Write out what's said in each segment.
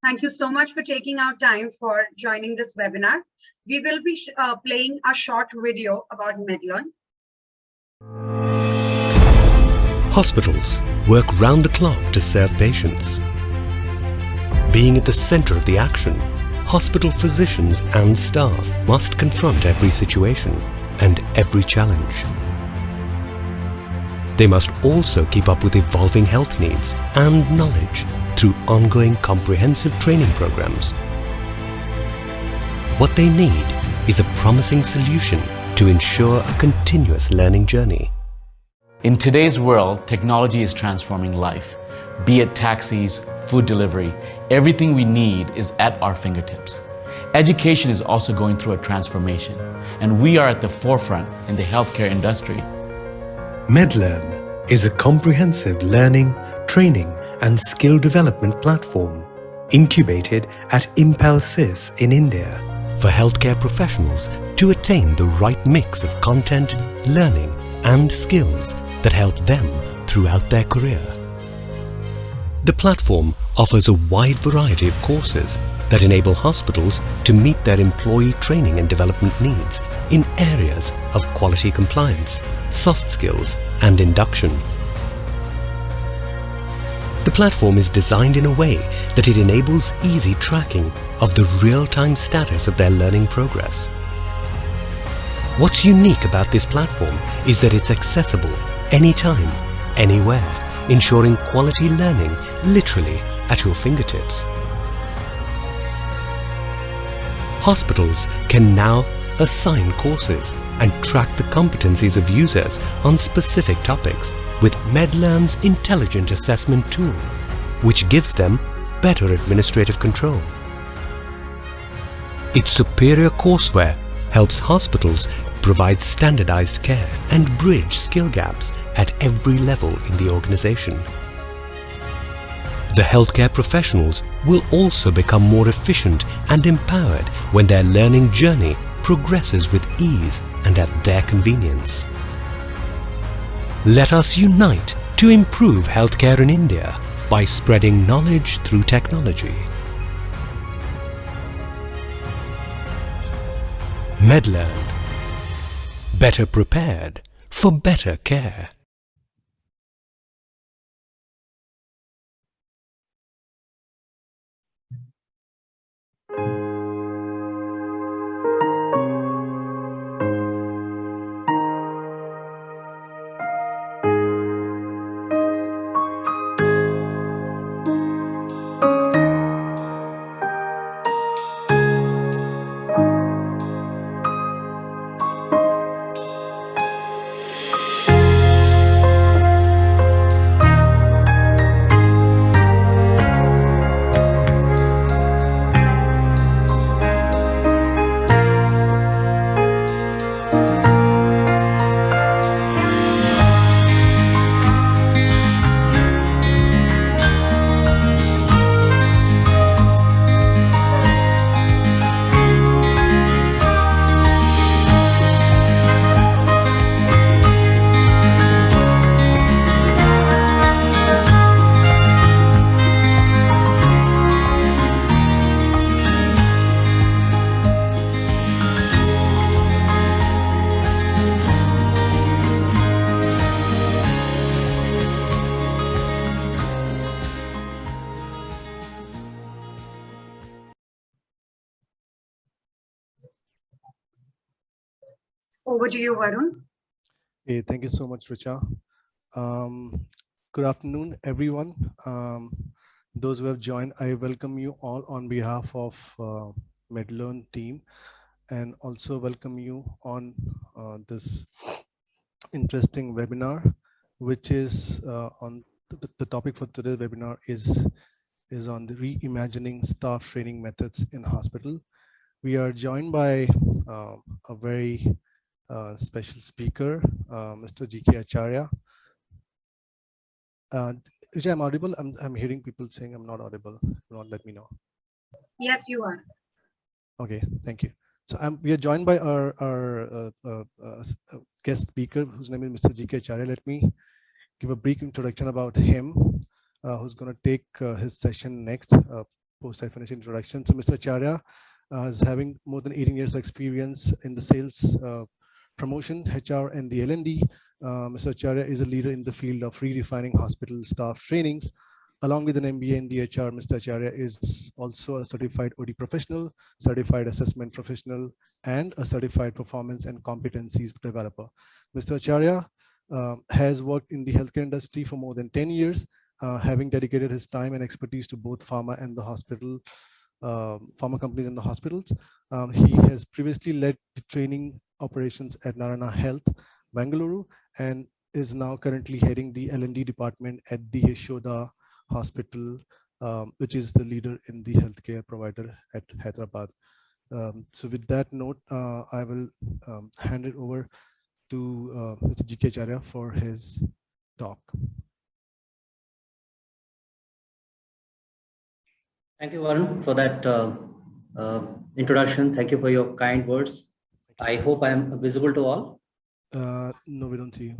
Thank you so much for taking our time for joining this webinar. We will be playing a short video about MedLearn. Hospitals work round the clock to serve patients. Being at the center of the action, hospital physicians and staff must confront every situation and every challenge. They must also keep up with evolving health needs and knowledge through ongoing comprehensive training programs. What they need is a promising solution to ensure a continuous learning journey. In today's world, technology is transforming life. Be it taxis, food delivery, everything we need is at our fingertips. Education is also going through a transformation, and we are at the forefront in the healthcare industry. MedLearn is a comprehensive learning, training and skill development platform incubated at Impulsys in India for healthcare professionals to attain the right mix of content, learning and skills that help them throughout their career. The platform offers a wide variety of courses that enable hospitals to meet their employee training and development needs in areas of quality compliance, soft skills and induction. The platform is designed in a way that it enables easy tracking of the real-time status of their learning progress. What's unique about this platform is that it's accessible anytime, anywhere, ensuring quality learning literally at your fingertips. Hospitals can now assign courses and track the competencies of users on specific topics with MedLearn's intelligent assessment tool, which gives them better administrative control. Its superior courseware helps hospitals provide standardized care and bridge skill gaps at every level in the organization. The healthcare professionals will also become more efficient and empowered when their learning journey progresses with ease and at their convenience. Let us unite to improve healthcare in India by spreading knowledge through technology. MedLearn. Better prepared for better care. Over to you, Varun. Hey, thank you so much, Richa. Good afternoon, everyone. Those who have joined, I welcome you all on behalf of MedLearn team, and also welcome you on this interesting webinar, which is on the topic for today's webinar is on the reimagining staff training methods in hospital. We are joined by a very special speaker, Mr. G.K. Acharya. Richa, I'm audible? I'm hearing people saying I'm not audible. Not let me know. Yes, you are. Okay, thank you. So we are joined by our guest speaker, whose name is Mr. G.K. Acharya. Let me give a brief introduction about him, who's going to take his session next. post I finish introduction. So Mr. Acharya is having more than 18 years experience in the sales, promotion, HR, and the L&D. Mr. Acharya is a leader in the field of redefining hospital staff trainings. Along with an MBA in the HR, Mr. Acharya is also a certified OD professional, certified assessment professional, and a certified performance and competencies developer. Mr. Acharya has worked in the healthcare industry for more than 10 years, having dedicated his time and expertise to both pharma and the hospital, pharma companies and the hospitals. He has previously led the training operations at Narayana Health, Bangalore, and is now currently heading the L&D department at the Yashoda Hospital, which is the leader in the healthcare provider at Hyderabad. So with that note, I will hand it over to Mr. G.K. Acharya for his talk. Thank you, Varun, for that introduction. Thank you for your kind words. I hope I am visible to all. No, we don't see you.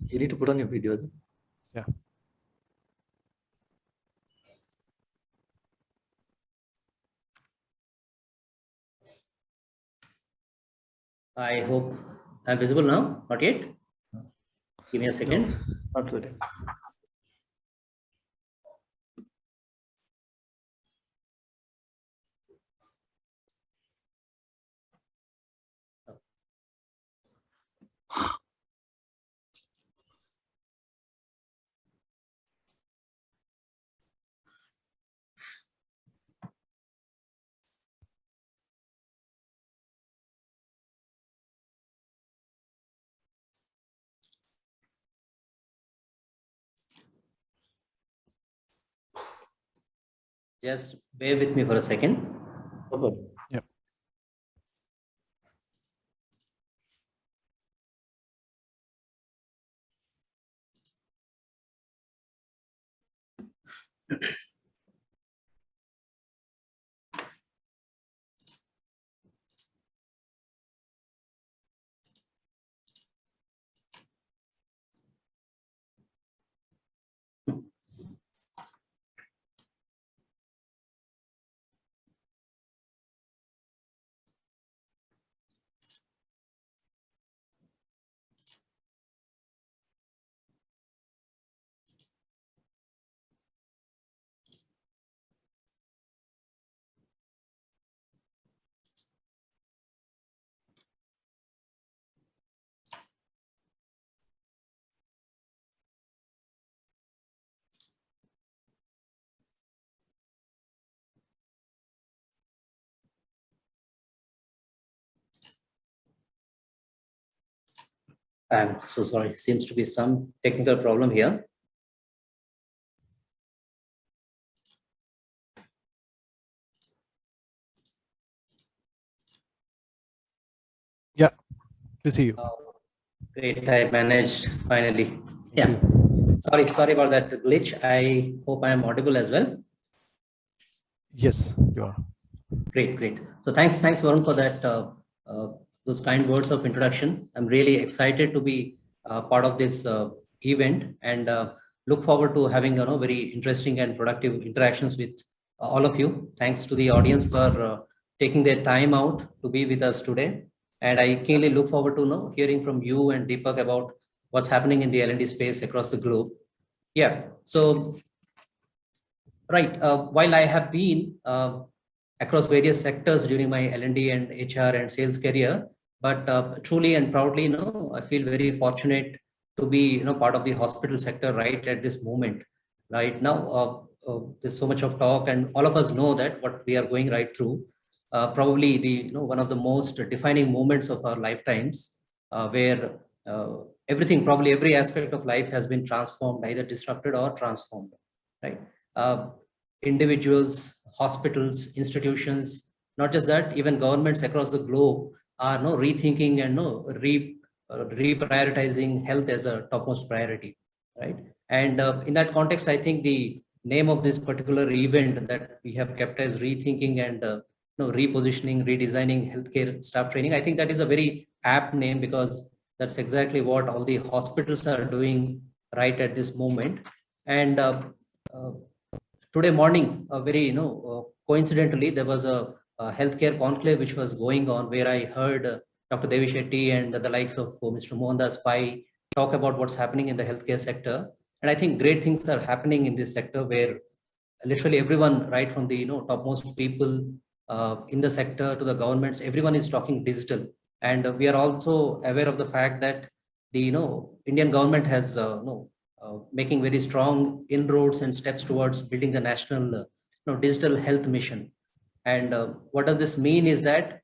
You need to put on your video. Yeah. I hope I'm visible now. Not yet. Give me a second. No, not today. Just bear with me for a second. No problem. Yep. I'm so sorry. Seems to be some technical problem here. Yeah, to see you. Great, I managed finally. Yeah. Sorry about that glitch. I hope I am audible as well. Yes, you are. Great. So thanks Varun for that those kind words of introduction. I'm really excited to be part of this event and look forward to having very interesting and productive interactions with all of you. Thanks to the audience for taking their time out to be with us today. And I keenly look forward to hearing from you and Deepak about what's happening in the L&D space across the globe. Yeah. So right, while I have been across various sectors during my L&D and HR and sales career, but truly and proudly, I feel very fortunate to be, part of the hospital sector right at this moment. Right now, there's so much of talk, and all of us know that what we are going right through, probably the one of the most defining moments of our lifetimes, where everything, probably every aspect of life has been transformed, either disrupted or transformed. Right. Individuals, hospitals, institutions, not just that, even governments across the globe are rethinking and reprioritizing health as a topmost priority, right? And in that context, I think the name of this particular event that we have kept as rethinking and repositioning, redesigning healthcare staff training, I think that is a very apt name, because that's exactly what all the hospitals are doing right at this moment. And today morning, very coincidentally, there was a healthcare conclave which was going on where I heard Dr. Devi Shetty and the likes of Mr. Mohandas Pai talk about what's happening in the healthcare sector. And I think great things are happening in this sector where literally everyone, right from the topmost people in the sector to the governments, everyone is talking digital. And we are also aware of the fact that the Indian government has making very strong inroads and steps towards building the national digital health mission. And what does this mean is that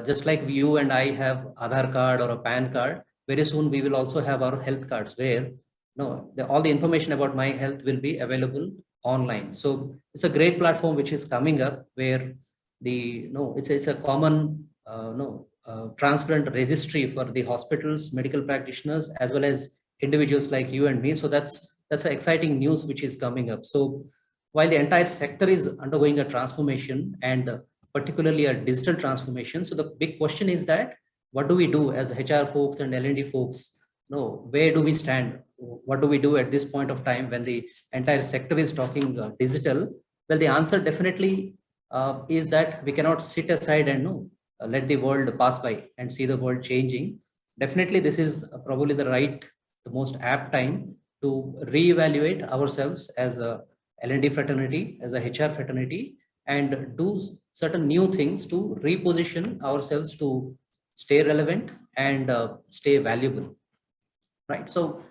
just like you and I have Aadhaar card or a PAN card, very soon we will also have our health cards where all the information about my health will be available online. So it's a great platform which is coming up where it's a common transparent registry for the hospitals, medical practitioners, as well as individuals like you and me. So that's an exciting news which is coming up. So while the entire sector is undergoing a transformation and particularly a digital transformation, so the big question is that what do we do as HR folks and L&D folks? Where do we stand? What do we do at this point of time when the entire sector is talking digital? Well, the answer definitely is that we cannot sit aside and let the world pass by and see the world changing. Definitely, this is probably the most apt time to reevaluate ourselves as a L&D fraternity, as a HR fraternity, and do certain new things to reposition ourselves to stay relevant and stay valuable. Right. So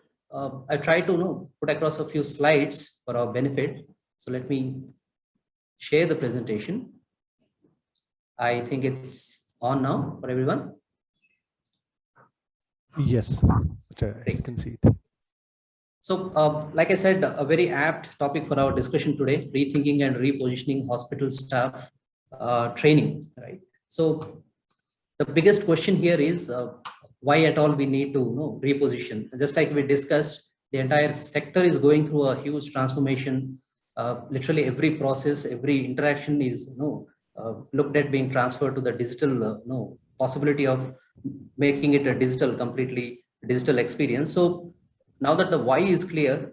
I try to put across a few slides for our benefit. So let me share the presentation. I think it's on now for everyone. Yes, I can see it. So like I said, a very apt topic for our discussion today, rethinking and repositioning hospital staff training, right? So the biggest question here is why at all we need to reposition. Just like we discussed, the entire sector is going through a huge transformation. Literally every process, every interaction is looked at being transferred to the digital possibility of making it a completely digital experience. So now that the why is clear,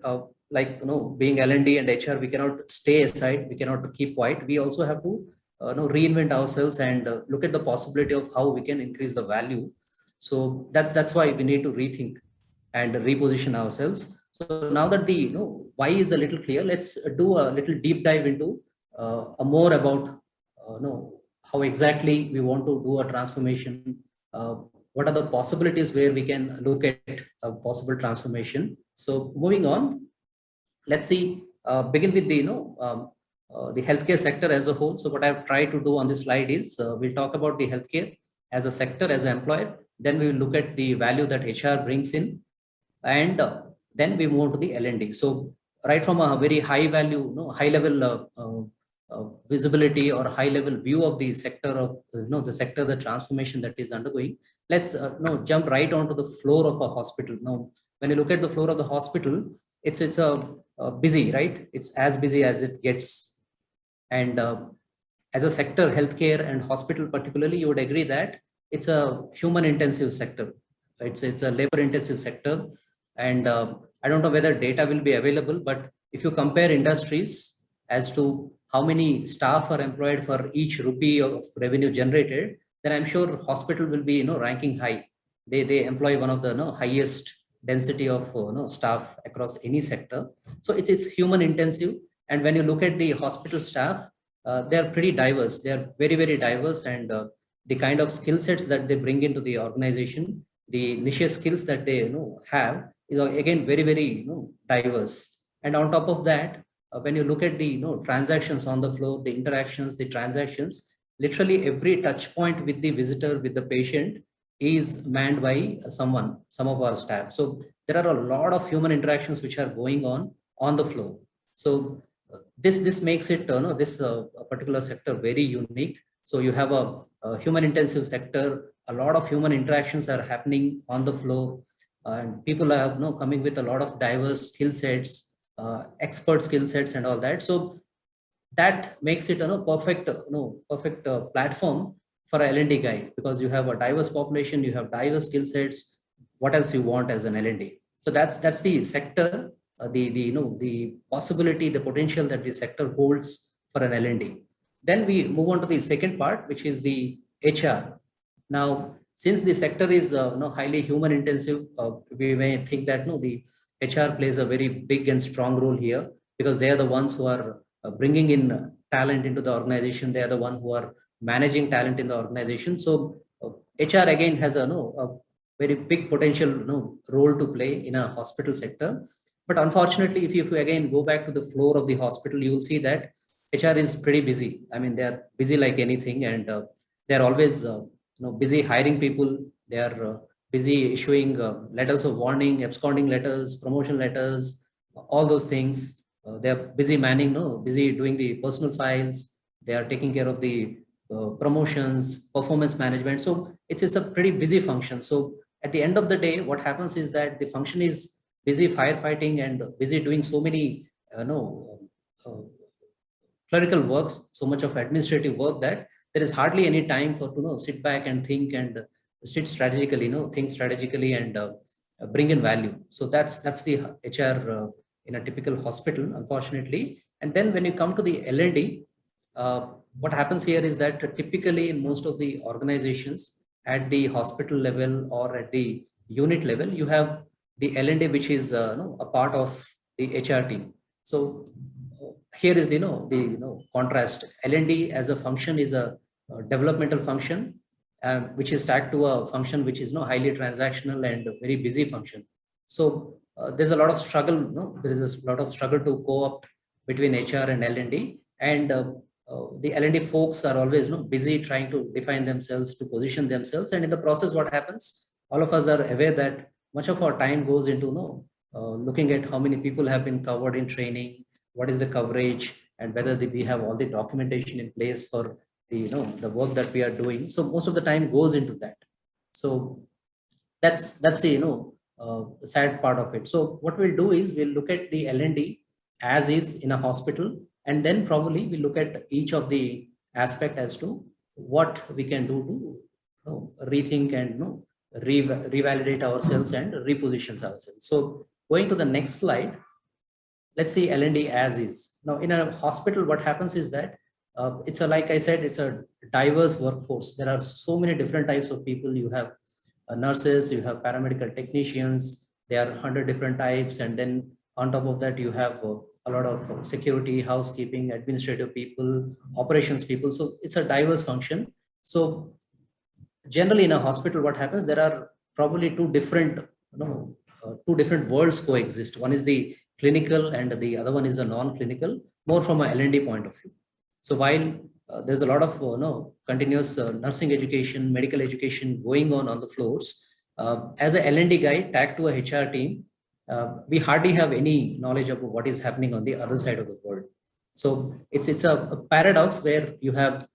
being L&D and HR, we cannot stay aside, we cannot keep quiet. We also have to reinvent ourselves and look at the possibility of how we can increase the value. So that's why we need to rethink and reposition ourselves. So now that the why is a little clear, let's do a little deep dive into more about how exactly we want to do a transformation. What are the possibilities where we can look at a possible transformation? So moving on, let's see. Begin with the healthcare sector as a whole. So what I've tried to do on this slide is we'll talk about the healthcare as a sector, as an employer. Then we will look at the value that HR brings in, and then we move to the L&D. So right from a very high value, high level visibility or high level view of the sector of the transformation that is undergoing. Let's jump right onto the floor of a hospital. Now, when you look at the floor of the hospital, it's busy, right? It's as busy as it gets. And as a sector, healthcare and hospital particularly, you would agree that it's a human intensive sector. It's a labor intensive sector. And I don't know whether data will be available, but if you compare industries as to how many staff are employed for each rupee of revenue generated, then I'm sure hospital will be ranking high. They employ one of the highest density of staff across any sector. So it is human intensive. And when you look at the hospital staff, they are pretty diverse. They are very, very diverse, and the kind of skill sets that they bring into the organization, the niche skills that they have is again very, very diverse. And on top of that, when you look at the transactions on the floor, the interactions, the transactions, literally every touch point with the visitor, with the patient, is manned by some of our staff. So there are a lot of human interactions which are going on the floor. So this makes it this particular sector very unique. So you have a human intensive sector. A lot of human interactions are happening on the floor, and people are coming with a lot of diverse skill sets, expert skill sets, and all that. So that makes it a perfect platform for a L&D guy, because you have a diverse population, you have diverse skill sets. What else you want as an L&D? So that's the sector the possibility, the potential that the sector holds for an L&D. Then we move on to the second part, which is the HR. Now, since the sector is highly human intensive, we may think that the HR plays a very big and strong role here, because they are the ones who are bringing in talent into the organization. They are the one who are managing talent in the organization. So HR again has a very big potential role to play in a hospital sector. But unfortunately, if you again go back to the floor of the hospital, you will see that HR is pretty busy. I mean, they are busy like anything, and they are always busy hiring people. They are busy issuing letters of warning, absconding letters, promotion letters, all those things. They are busy manning, busy doing the personal files. They are taking care of the promotions, performance management. So it's a pretty busy function. So at the end of the day, what happens is that the function is busy firefighting and busy doing so many clerical works, so much of administrative work, that there is hardly any time for to sit back and think and sit strategically, think strategically and bring in value. So that's the HR in a typical hospital, unfortunately. And then when you come to the L&D, what happens here is that typically in most of the organizations at the hospital level or at the unit level, you have the L&D, which is a part of the HR team. So here is the contrast. L&D as a function is a developmental function, which is tagged to a function which is highly transactional and a very busy function. So there's a lot of struggle. There is a lot of struggle to co-opt between HR and L&D, and the L&D folks are always busy trying to define themselves, to position themselves, and in the process, what happens? All of us are aware that much of our time goes into looking at how many people have been covered in training, what is the coverage, and whether we have all the documentation in place for the work that we are doing. So most of the time goes into that. So that's the sad part of it. So what we'll do is we'll look at the L&D as is in a hospital, and then probably we look at each of the aspect as to what we can do to rethink and revalidate ourselves and reposition ourselves. So going to the next slide, let's see L&D as is. Now in a hospital, what happens is that it's like I said, it's a diverse workforce. There are so many different types of people. You have nurses, you have paramedical technicians, there are 100 different types. And then on top of that, you have a lot of security, housekeeping, administrative people, operations people. So it's a diverse function. So generally in a hospital, what happens, there are probably two different worlds coexist. One is the clinical and the other one is the non-clinical, more from a L&D point of view. So while there's a lot of continuous nursing education, medical education going on the floors, as a L&D guy tagged to a HR team, we hardly have any knowledge of what is happening on the other side of the world. So it's a paradox where you have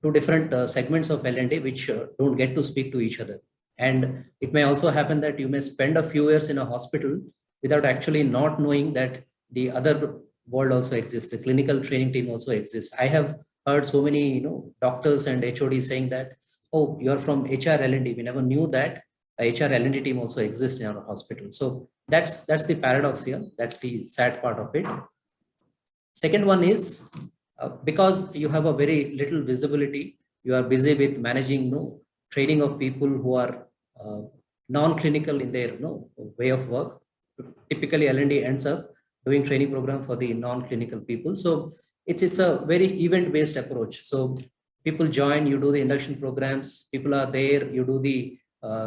two different segments of L&D which don't get to speak to each other. And it may also happen that you may spend a few years in a hospital without actually not knowing that the other world also exists. The clinical training team also exists. I have heard so many doctors and HODs saying that, oh, you're from HR L&D. We never knew that a HR L&D team also exists in our hospital. So that's the paradox here. That's the sad part of it. Second one is because you have a very little visibility, you are busy with managing training of people who are non-clinical in their way of work. Typically L&D ends up doing training program for the non-clinical people. So it's a very event-based approach. So people join, you do the induction programs, people are there, you do the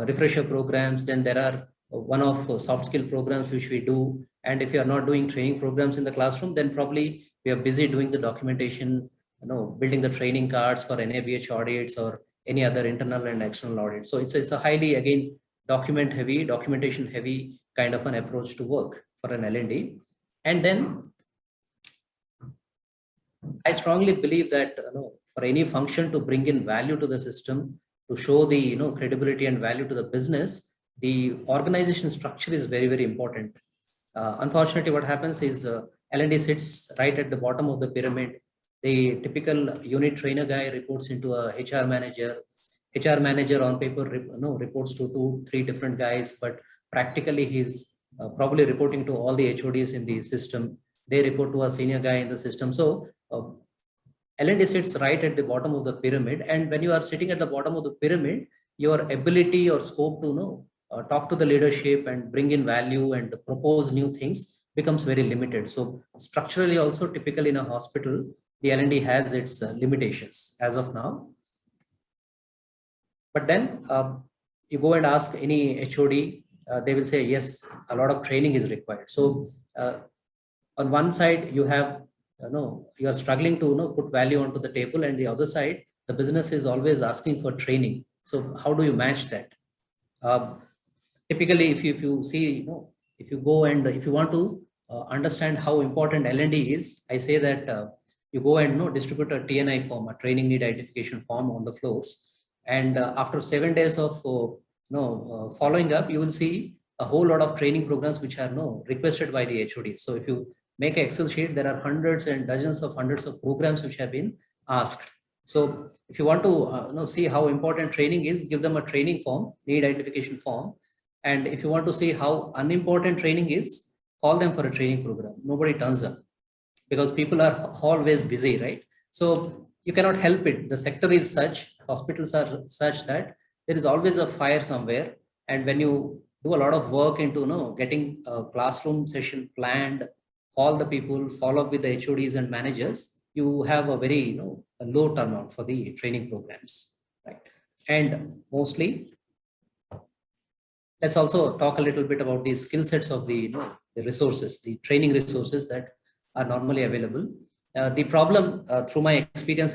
refresher programs, then there are one-off soft skill programs which we do. And if you are not doing training programs in the classroom, then probably we are busy doing the documentation, building the training cards for NABH audits or any other internal and external audit. So it's a highly, again, documentation heavy kind of an approach to work for an L&D. And then I strongly believe that for any function to bring in value to the system, to show the credibility and value to the business, the organization structure is very, very important. Unfortunately, what happens is L&D sits right at the bottom of the pyramid. The typical unit trainer guy reports into a HR manager. HR manager on paper reports to 2-3 different guys, but practically he's probably reporting to all the HODs in the system. They report to a senior guy in the system. So L&D sits right at the bottom of the pyramid. And when you are sitting at the bottom of the pyramid, your ability or scope to talk to the leadership and bring in value and propose new things becomes very limited. So structurally also, typically in a hospital, the L&D has its limitations as of now. But then you go and ask any HOD, they will say, yes, a lot of training is required. So on one side, you have, you are struggling to put value onto the table, and the other side, the business is always asking for training. So how do you match that? Typically, if you see, if you go and if you want to understand how important L&D is, I say that you go and distribute a TNI form, a training need identification form on the floors. And after 7 days of following up, you will see a whole lot of training programs which are requested by the HOD. So if you make an Excel sheet, there are hundreds and dozens of hundreds of programs which have been asked. So if you want to see how important training is, give them a training form, need identification form. And if you want to see how unimportant training is, call them for a training program. Nobody turns up because people are always busy, right? So you cannot help it. The sector is such, hospitals are such that there is always a fire somewhere. And when you do a lot of work into getting a classroom session planned, call the people, follow up with the HODs and managers, you have a very a low turnout for the training programs, right? And mostly, let's also talk a little bit about the skill sets of the the resources, the training resources that are normally available. The problem, through my experience,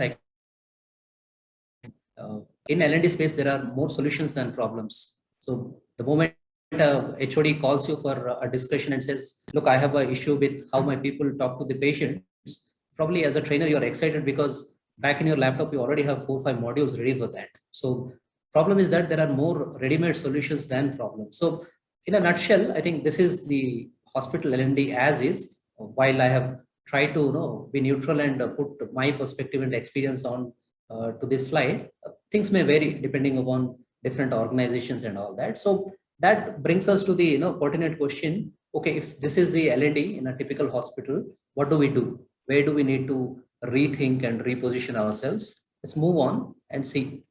in L&D space, there are more solutions than problems. So the moment HOD calls you for a discussion and says, look, I have an issue with how my people talk to the patients, probably as a trainer, you're excited because back in your laptop, you already have 4 or 5 modules ready for that. So problem is that there are more ready-made solutions than problems. So in a nutshell, I think this is the hospital L&D as is, while I have tried to be neutral and put my perspective and experience on to this slide. Things may vary depending upon different organizations and all that. So that brings us to the pertinent question. Okay, if this is the L&D in a typical hospital, what do we do? Where do we need to rethink and reposition ourselves? Let's move on and see.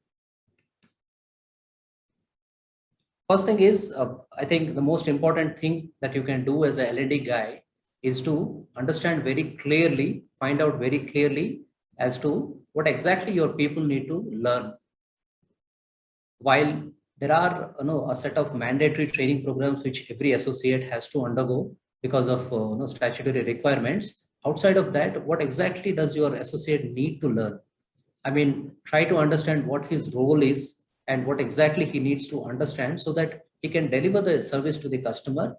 First thing is, I think the most important thing that you can do as a L&D guy is to understand very clearly, find out very clearly as to what exactly your people need to learn. While there are a set of mandatory training programs which every associate has to undergo because of statutory requirements, outside of that, what exactly does your associate need to learn? I mean, try to understand what his role is and what exactly he needs to understand so that he can deliver the service to the customer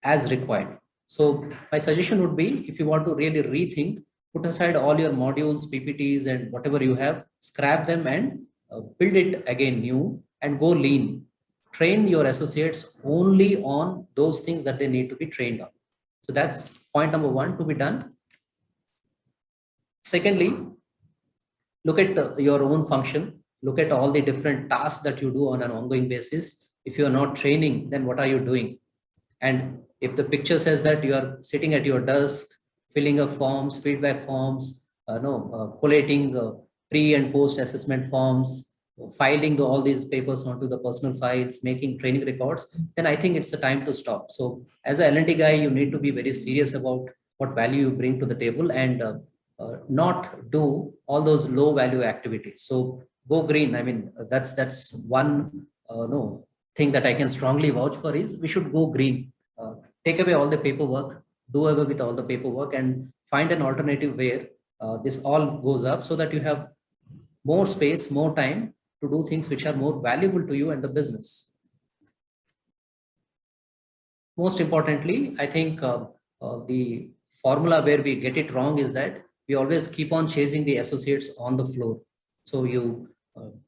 as required. So my suggestion would be, if you want to really rethink, put aside all your modules, PPTs, and whatever you have, scrap them and build it again new and go lean. Train your associates only on those things that they need to be trained on. So that's point number 1 to be done. Secondly, look at your own function. Look at all the different tasks that you do on an ongoing basis. If you are not training, then what are you doing? And if the picture says that you are sitting at your desk, filling up forms, feedback forms, collating pre and post assessment forms, filing all these papers onto the personal files, making training records, then I think it's the time to stop. So as a L&D guy, you need to be very serious about what value you bring to the table and not do all those low value activities. So go green. I mean, that's one thing that I can strongly vouch for is we should go green. Take away all the paperwork, do away with all the paperwork and find an alternative where this all goes up so that you have more space, more time to do things which are more valuable to you and the business. Most importantly, I think the formula where we get it wrong is that we always keep on chasing the associates on the floor. So you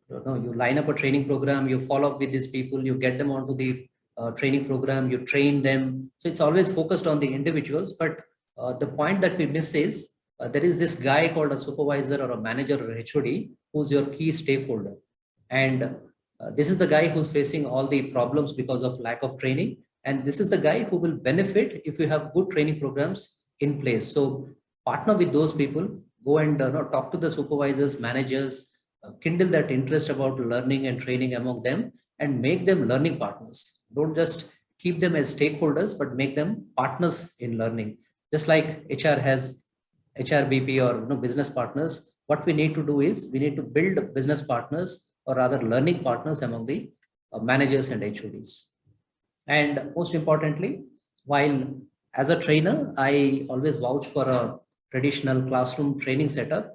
line up a training program, you follow up with these people, you get them onto the training program, you train them. So it's always focused on the individuals. But the point that we miss is there is this guy called a supervisor or a manager or a HOD who's your key stakeholder. And this is the guy who's facing all the problems because of lack of training. And this is the guy who will benefit if you have good training programs in place. So partner with those people, go and talk to the supervisors, managers, kindle that interest about learning and training among them, and make them learning partners. Don't just keep them as stakeholders, but make them partners in learning. Just like HR has HRBP or business partners, what we need to do is we need to build business partners, or rather learning partners among the managers and HODs. And most importantly, while as a trainer, I always vouch for a traditional classroom training setup.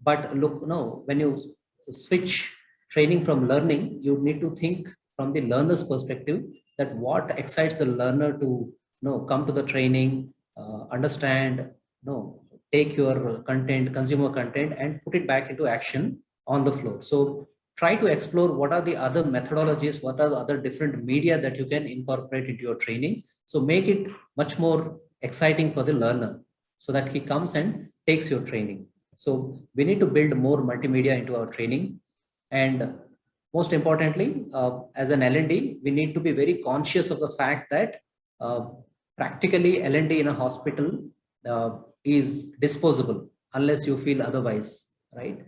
But look, when you switch training from learning, you need to think from the learner's perspective, that what excites the learner to come to the training, understand, take your content, consumer content, and put it back into action on the floor. So try to explore what are the other methodologies, what are the other different media that you can incorporate into your training. So make it much more exciting for the learner so that he comes and takes your training. So we need to build more multimedia into our training. And most importantly, as an L&D, we need to be very conscious of the fact that practically L&D in a hospital is disposable unless you feel otherwise, right?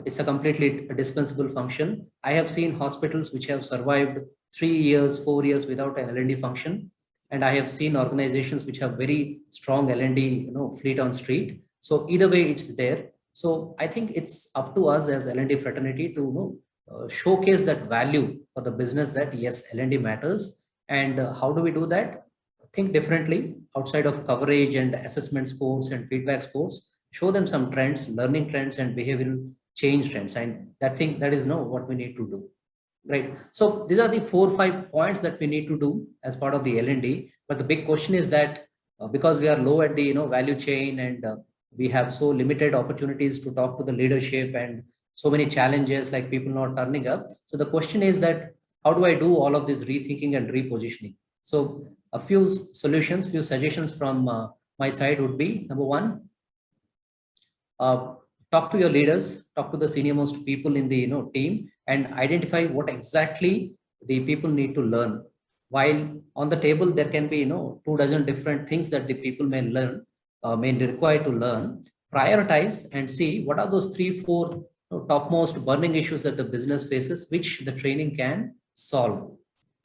It's a completely dispensable function. I have seen hospitals which have survived 3 years, 4 years without an L&D function. And I have seen organizations which have very strong L&D, fleet on street. So either way, it's there. So I think it's up to us as L&D fraternity to showcase that value for the business, that yes, L&D matters. And how do we do that? Think differently outside of coverage and assessment scores and feedback scores. Show them some trends, learning trends and behavioral change trends. And that is what we need to do. Right. So these are the 4 or 5 points that we need to do as part of the L&D. But the big question is that because we are low at the value chain, and we have so limited opportunities to talk to the leadership, and so many challenges like people not turning up. So the question is that how do I do all of this rethinking and repositioning? So a few solutions, few suggestions from my side would be: number one, talk to your leaders, talk to the senior most people in the team, and identify what exactly the people need to learn. While on the table there can be 24 different things that the people may learn, may require to learn. Prioritize and see what are those 3-4 topmost burning issues that the business faces, which the training can solve.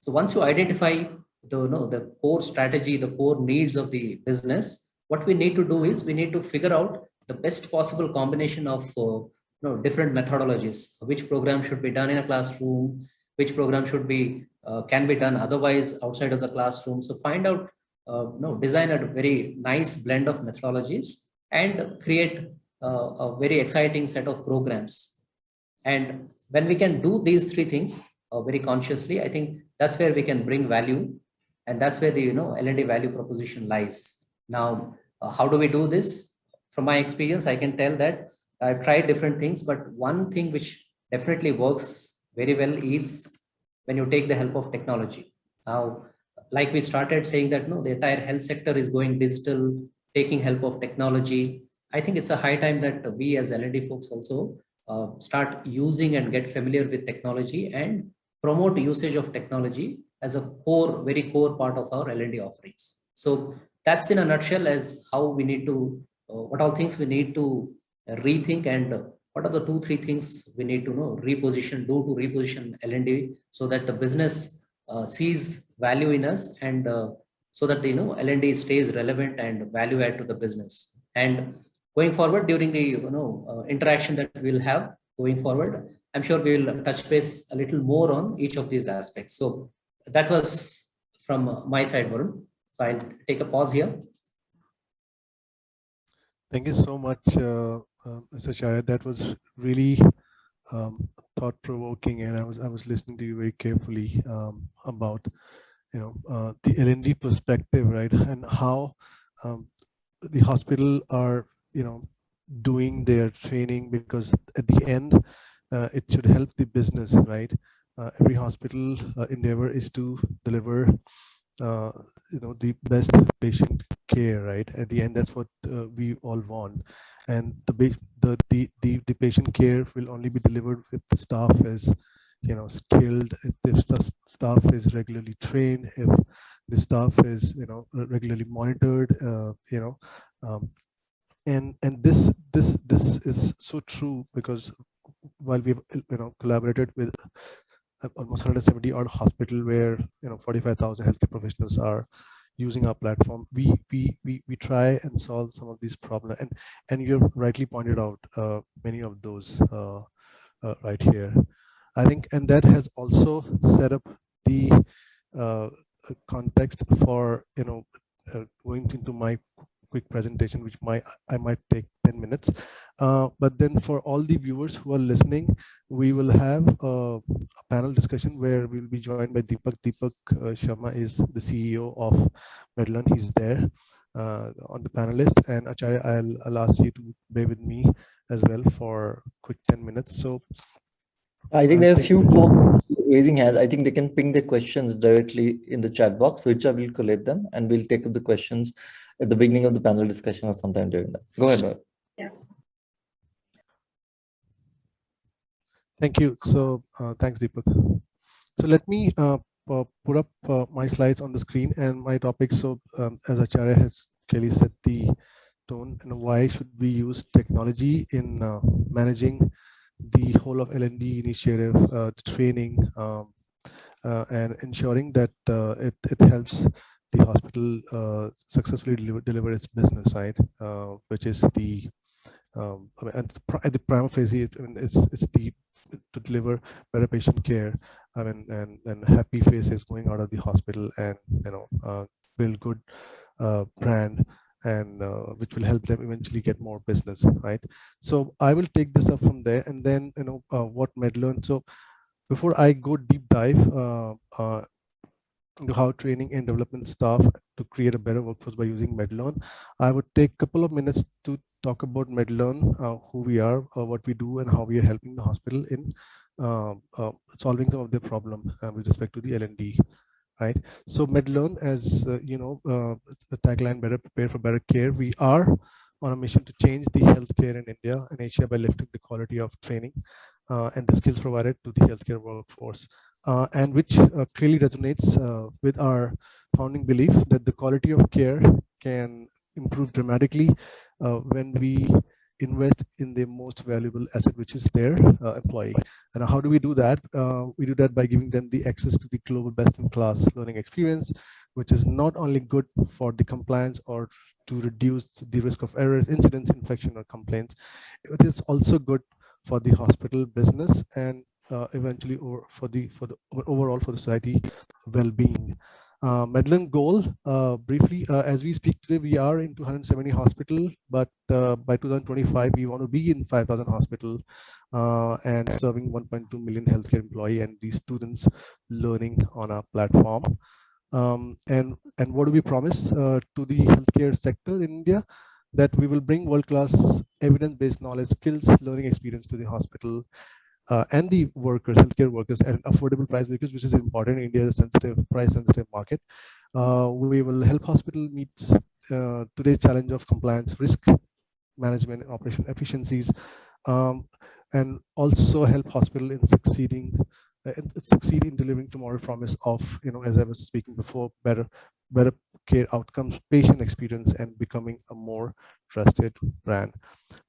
So once you identify the core strategy, the core needs of the business, what we need to do is we need to figure out the best possible combination of different methodologies. Which program should be done in a classroom, which program should be can be done otherwise outside of the classroom. So find out, design a very nice blend of methodologies and create a very exciting set of programs. And when we can do these 3 things very consciously, I think that's where we can bring value, and that's where the L&D value proposition lies. Now, how do we do this? From my experience, I can tell that I've tried different things, but one thing which definitely works very well is when you take the help of technology. Now, like we started saying that the entire health sector is going digital, taking help of technology. I think it's a high time that we as L&D folks also start using and get familiar with technology and promote usage of technology as a core, very core part of our L&D offerings. So that's in a nutshell as how we need to, what all things we need to rethink, and what are the 2-3 things we need to reposition L&D so that the business sees value in us, and so that the L&D stays relevant and value add to the business. And going forward, during the interaction that we'll have going forward, I'm sure we will touch base a little more on each of these aspects. So that was from my side, Varun. So I'll take a pause here. Thank you so much, Mr. Chaya. That was really thought-provoking, and I was listening to you very carefully about the L&D perspective, right, and how the hospital are doing their training, because at the end it should help the business, right? Every hospital endeavor is to deliver the best patient care, right? At the end, that's what we all want. And the patient care will only be delivered if the staff is skilled, if the staff is regularly trained, if the staff is regularly monitored, um, and this is so true, because while we've collaborated with almost 170 odd hospital where 45,000 healthcare professionals are using our platform, we try and solve some of these problems, and you have rightly pointed out many of those right here, I think, and that has also set up the context for going into my quick presentation, which I might take 10 minutes. But then for all the viewers who are listening, we will have a panel discussion where we'll be joined by Deepak. Deepak Sharma is the CEO of Medlearn. He's there on the panelist. And Acharya, I'll ask you to bear with me as well for quick 10 minutes. So I think there are a few folks raising hands. I think they can ping their questions directly in the chat box, which I will collect them, and we'll take up the questions at the beginning of the panel discussion or sometime during that. Go ahead, Rohit. Yes. Thank you. So thanks, Deepak. So let me put up my slides on the screen and my topic. So as Acharya has clearly set the tone, and why should we use technology in managing the whole of L&D initiative, training, and ensuring that it helps the hospital successfully deliver its business, right? Which is the at the prima facie, it's the to deliver better patient care, and happy faces going out of the hospital, and build good brand, and which will help them eventually get more business, right? So I will take this up from there, and then what Medlearn. So before I go deep dive into how training and development staff to create a better workforce by using Medlearn, I would take a couple of minutes to talk about Medlearn, who we are, what we do, and how we are helping the hospital in solving some of their problem with respect to the L&D. Right. So Medlearn, as the tagline, better prepare for better care. We are on a mission to change the healthcare in India and Asia by lifting the quality of training and the skills provided to the healthcare workforce, and which clearly resonates with our founding belief that the quality of care can improve dramatically when we invest in the most valuable asset, which is their employee. And how do we do that? We do that by giving them the access to the global best-in-class learning experience, which is not only good for the compliance or to reduce the risk of errors, incidents, infection, or complaints. It is also good for the hospital business, and eventually overall for the society well-being. Medlearn goal, briefly, as we speak today, we are in 270 hospital, but by 2025, we want to be in 5,000 hospital and serving 1.2 million healthcare employee and these students learning on our platform. And what do we promise to the healthcare sector in India? That we will bring world-class evidence-based knowledge, skills, learning experience to the hospital and the workers, healthcare workers, at an affordable price, because which is important. India is a sensitive, price-sensitive market. We will help hospital meet today's challenge of compliance, risk management, and operation efficiencies, and also help hospital in succeed in delivering tomorrow's promise of, as I was speaking before, better care outcomes, patient experience, and becoming a more trusted brand.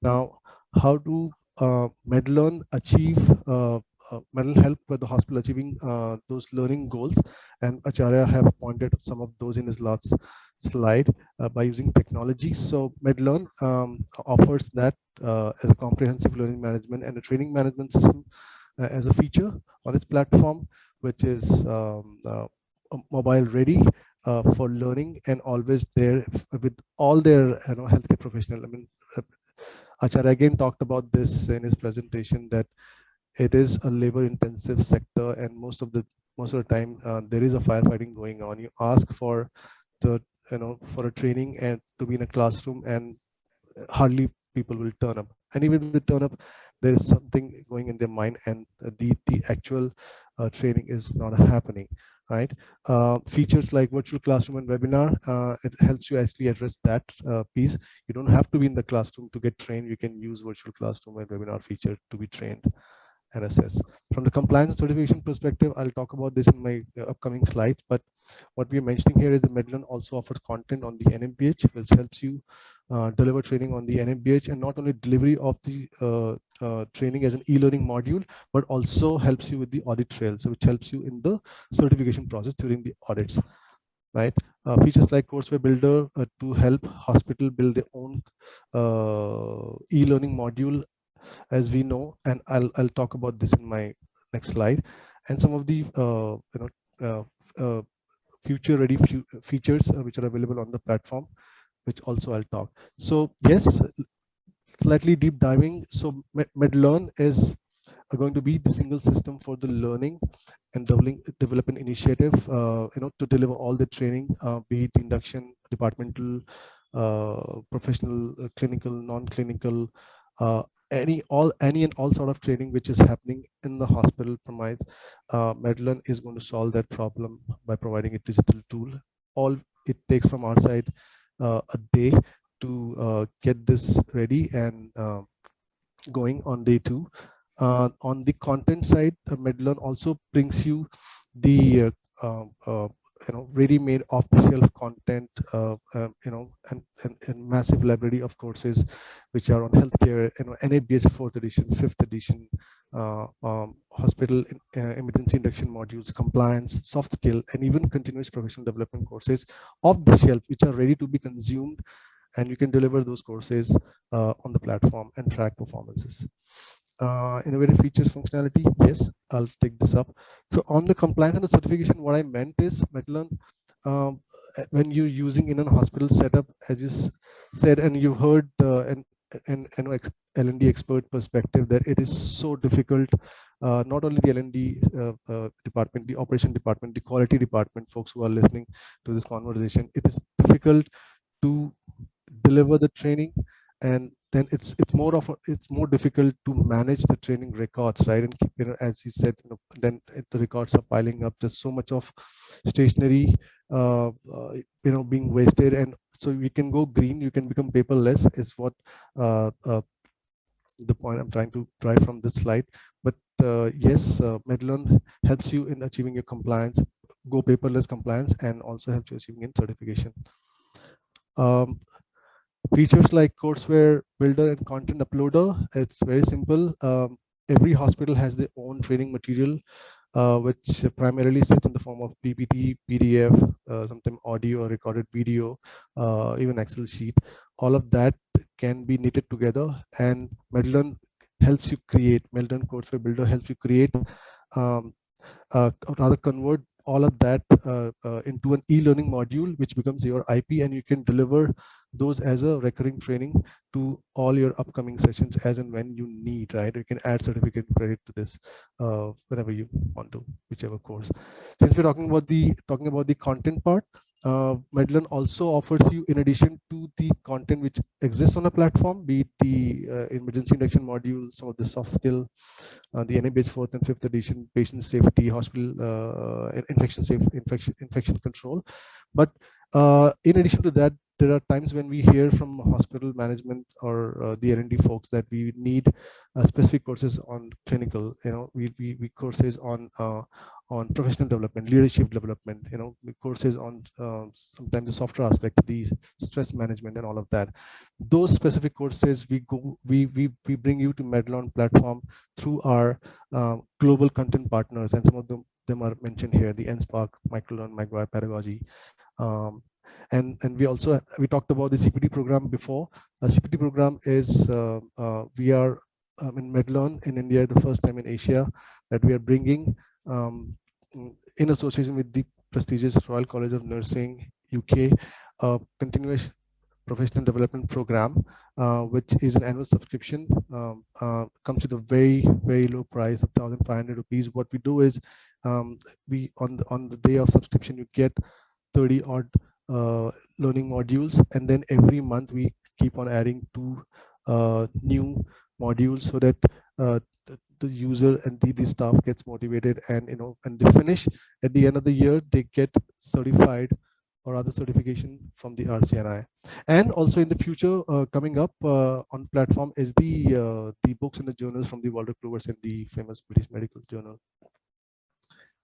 Now, how do Medlearn achieve Medlearn help with the hospital achieving those learning goals? And Acharya have pointed some of those in his last slide by using technology. So Medlearn offers that as a comprehensive learning management and a training management system as a feature on its platform, which is mobile ready for learning and always there with all their healthcare professional. I mean, Acharya again talked about this in his presentation, that it is a labor intensive sector, and most of the time there is a firefighting going on. You ask for the for a training and to be in a classroom, and hardly people will turn up, and even if they turn up, there is something going in their mind, and the actual training is not happening, right? Features like virtual classroom and webinar, it helps you actually address that piece. You don't have to be in the classroom to get trained. You can use virtual classroom and webinar feature to be trained. NSS. From the compliance and certification perspective, I'll talk about this in my upcoming slides, but what we're mentioning here is the Medlearn also offers content on the NMPH, which helps you deliver training on the NMPH, and not only delivery of the training as an e-learning module, but also helps you with the audit trail, so which helps you in the certification process during the audits, right? Features like Courseware Builder to help hospital build their own e-learning module, as we know, and I'll talk about this in my next slide, and some of the future ready features which are available on the platform, which also I'll talk. So yes, slightly deep diving. So Medlearn is going to be the single system for the learning and development initiative, to deliver all the training, be it induction, departmental, professional, clinical, non-clinical, any and all sort of training which is happening in the hospital premise. Medlearn is going to solve that problem by providing a digital tool. All it takes from our side a day to get this ready and going on day 2. On the content side, Medlearn also brings you the ready-made off-the-shelf content, and massive library of courses which are on healthcare, NABH 4th edition, 5th edition, hospital emergency induction modules, compliance, soft skill, and even continuous professional development courses off the shelf, which are ready to be consumed, and you can deliver those courses on the platform and track performances. Innovative features functionality, yes, I'll take this up. So on the compliance and the certification, what I meant is Medlearn, when you're using in a hospital setup, as you said, and you heard an L&D expert perspective, that it is so difficult. Not only the L&D department, the operation department, the quality department, folks who are listening to this conversation, it is difficult to deliver the training, and then it's more difficult to manage the training records, right? And as he said, then the records are piling up. There's so much of stationery being wasted, and so you can go green, you can become paperless, is what the point I'm trying to drive from this slide. But yes, Medlearn helps you in achieving your compliance, go paperless compliance, and also helps you achieving in certification. Features like Courseware Builder and Content Uploader, it's very simple. Every hospital has their own training material, which primarily sits in the form of PPT, PDF, sometimes audio or recorded video, even Excel sheet. All of that can be knitted together, and Medlearn helps you create, Medlearn Courseware Builder helps you create, rather convert all of that into an e-learning module, which becomes your IP, and you can deliver those as a recurring training to all your upcoming sessions as and when you need, right? You can add certificate credit to this whenever you want to, whichever course. Since we're talking about the content part, Medlearn also offers you, in addition to the content which exists on a platform, be it the emergency induction module, some of the soft skill, the NABH 4th and 5th edition, patient safety, hospital infection control. But in addition to that, there are times when we hear from hospital management or the L&D folks that we need specific courses on clinical, we courses on professional development, leadership development, courses on sometimes the software aspect, the stress management and all of that. Those specific courses we bring you to Medlearn platform through our global content partners, and some of them are mentioned here: the NSPARK, Microlearn, McGuire Pedagogy. And we talked about the CPT program before. The CPT program is we are in Medlearn in India, the first time in Asia that we are bringing, in association with the prestigious Royal College of Nursing UK, a continuous professional development program, which is an annual subscription, comes with a very, very low price of 1,500 rupees. What we do is we on the day of subscription, you get 30 odd learning modules, and then every month we keep on adding 2 new modules, so that the user and the staff gets motivated, and and they finish at the end of the year, they get certified or other certification from the RCNI. And also in the future, coming up on platform is the books and the journals from the Walter Clovers and the famous British Medical Journal.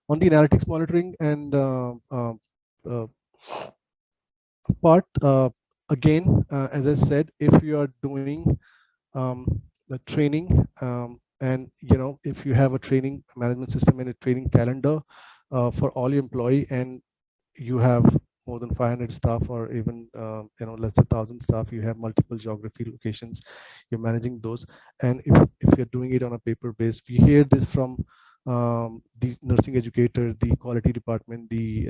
On the analytics monitoring and uh, part, again, as I said, if you are doing the training, and if you have a training management system and a training calendar for all your employee, and you have more than 500 staff, or even less than 1,000 staff, you have multiple geography locations, you're managing those. And if you're doing it on a paper base, we hear this from the nursing educator, the quality department, the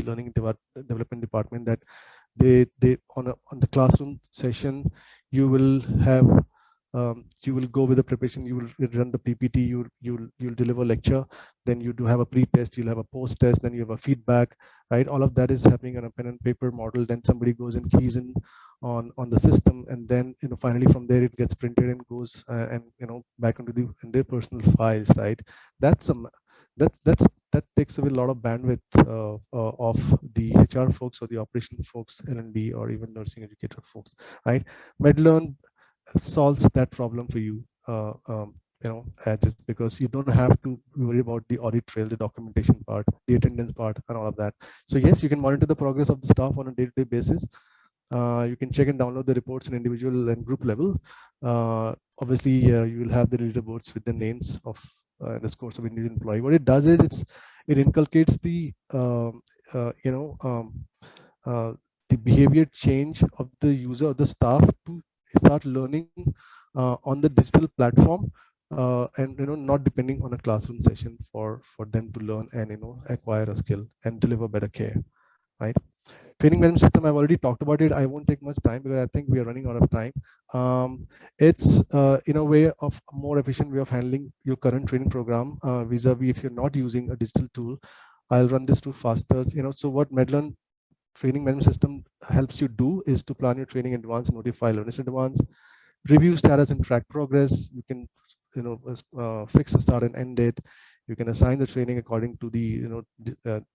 learning development department, that they on the classroom session, you will have you will go with the preparation, you will run the PPT, you'll deliver lecture, then you do have a pre-test, you'll have a post-test, then you have a feedback, right? All of that is happening on a pen and paper model. Then somebody goes and keys in on the system, and then finally from there it gets printed and goes and back into their personal files, right? That's some that takes away a lot of bandwidth of the HR folks or the operation folks, L&D, or even nursing educator folks, right? MedLearn solves that problem for you, just because you don't have to worry about the audit trail, the documentation part, the attendance part, and all of that. So yes, you can monitor the progress of the staff on a day-to-day basis. You can check and download the reports on individual and group level. Obviously, you will have the leaderboards with the names of the scores of individual employee. What it does is it inculcates the the behavior change of the user or the staff to start learning on the digital platform, and not depending on a classroom session for them to learn and acquire a skill and deliver better care, right? Training management system, I've already talked about it. I won't take much time because I think we are running out of time. It's in a way of a more efficient way of handling your current training program vis-a-vis if you're not using a digital tool. I'll run this too faster. So what MedLearn training management system helps you do is to plan your training in advance, notify learners in advance, review status and track progress. You can fix the start and end date. You can assign the training according to the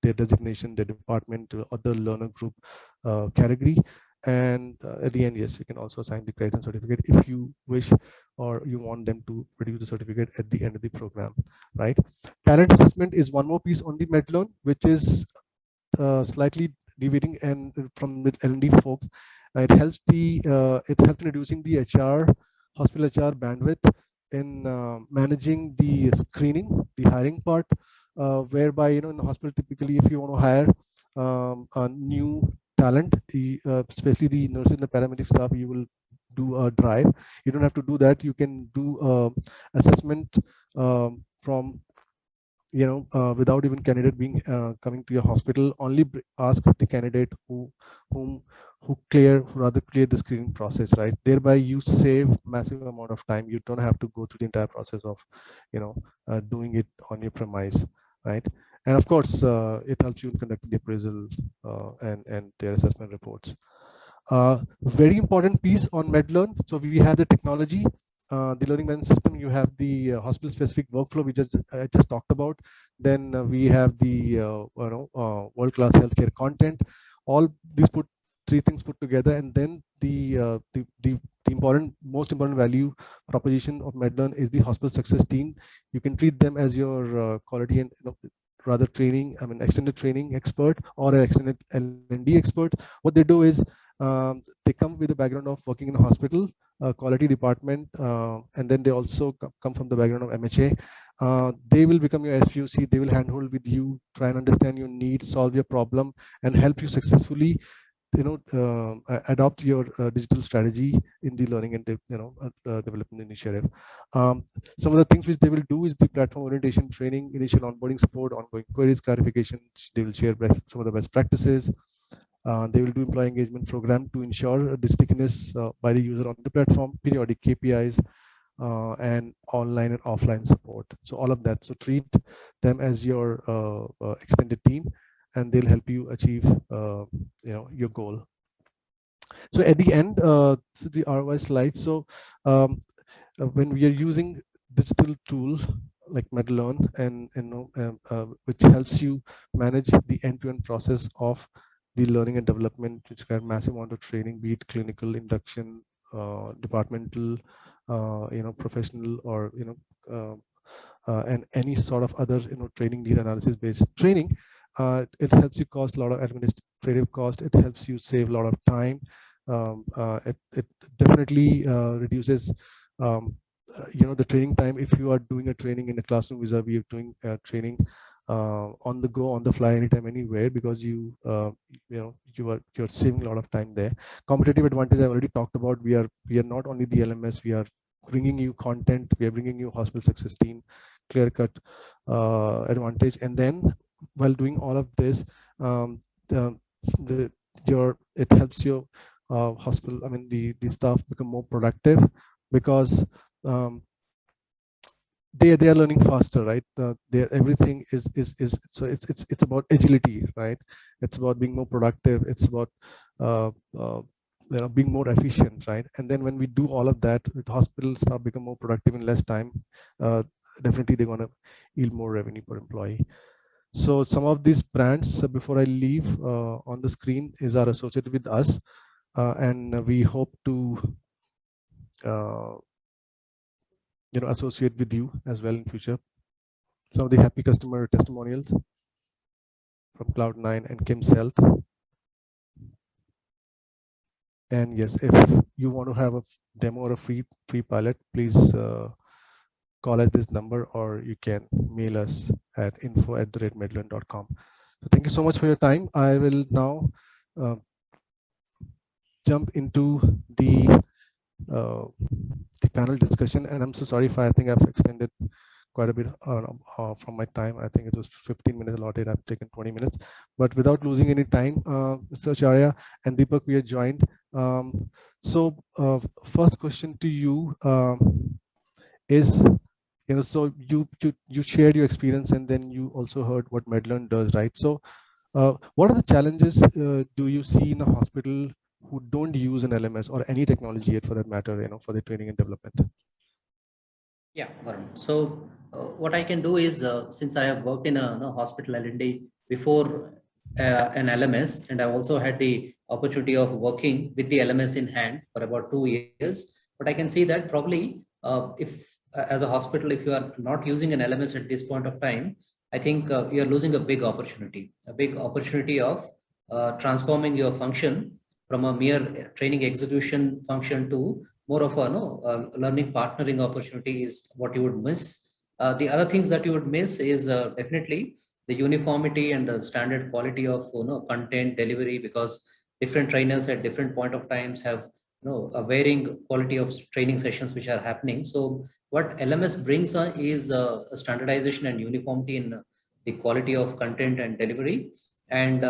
their designation, their department, or the learner group category. And at the end, yes, you can also assign the credit and certificate if you wish, or you want them to produce the certificate at the end of the program, right? Talent assessment is one more piece on the MedLearn, which is slightly deviating and from the L&D folks. It helps in reducing the hospital HR bandwidth in managing the screening, the hiring part, whereby in the hospital, typically if you want to hire a new talent, especially the nurses and the paramedic staff, you will do a drive. You don't have to do that. You can do assessment from without even candidate being coming to your hospital. Only ask the candidate who clear the screening process, right? Thereby you save massive amount of time. You don't have to go through the entire process of doing it on your premise, right? And of course it helps you in conducting the appraisal and their assessment reports. Very important piece on MedLearn. So we have the technology, the learning management system. You have the hospital specific workflow, which I just talked about. Then we have the world-class healthcare content. All these three things put together, and then the most important value proposition of MedLearn is the hospital success team. You can treat them as your quality and extended training expert or an extended L&D expert. What they do is they come with a background of working in a hospital, quality department, and then they also come from the background of MHA. They will become your SPOC. They will handhold with you, try and understand your needs, solve your problem, and help you successfully adopt your digital strategy in the learning and development initiative. Some of the things which they will do is the platform orientation training, initial onboarding support, ongoing queries, clarification. They will share some of the best practices. They will do employee engagement program to ensure the stickiness by the user on the platform, periodic KPIs, and online and offline support. So all of that. So treat them as your extended team, and they'll help you achieve your goal. So at the end, so the ROI slide. So when we are using digital tool, like Medlearn, and which helps you manage the end-to-end process of the learning and development, which require massive amount of training, be it clinical, induction, departmental, professional, or and any sort of other training need analysis based training. It helps you cost a lot of administrative cost. It helps you save a lot of time. It definitely reduces the training time. If you are doing a training in a classroom vis-a-vis doing training on the go, on the fly, anytime, anywhere, because you're saving a lot of time there. Competitive advantage I've already talked about. We are not only the LMS, we are bringing you content, we are bringing you hospital success team, clear cut advantage. And then while doing all of this, it helps your hospital, the staff become more productive, because they are learning faster, right? Everything is so it's about agility, right? It's about being more productive. It's about being more efficient, right? And then when we do all of that, with hospitals staff become more productive in less time, definitely they're going to yield more revenue per employee. So some of these brands, before I leave on the screen, are associated with us, and we hope to associate with you as well in future. Some of the happy customer testimonials from Cloud9 and Kim's Health. And yes, if you want to have a demo or a free pilot, please call us this number, or you can mail us at info@medlearn.com. So thank you so much for your time. I will now jump into the panel discussion, and I'm so sorry if I think I've extended quite a bit from my time. I think it was 15 minutes allotted. I've taken 20 minutes, but without losing any time, Mr. Acharya and Deepak, we are joined. First question to you is, so you shared your experience, and then you also heard what Medlearn does, right? So what are the challenges do you see in a hospital who don't use an LMS or any technology yet, for that matter, for the training and development? Yeah, Varun. So what I can do is, since I have worked in a hospital L&D before an LMS, and I also had the opportunity of working with the LMS in hand for about 2 years, but I can see that probably if as a hospital, if you are not using an LMS at this point of time, I think you are losing a big opportunity of transforming your function from a mere training execution function to more of a learning partnering opportunity is what you would miss. The other things that you would miss is definitely the uniformity and the standard quality of content delivery, because different trainers at different point of times have a varying quality of training sessions which are happening. So what LMS brings is a standardization and uniformity in the quality of content and delivery, and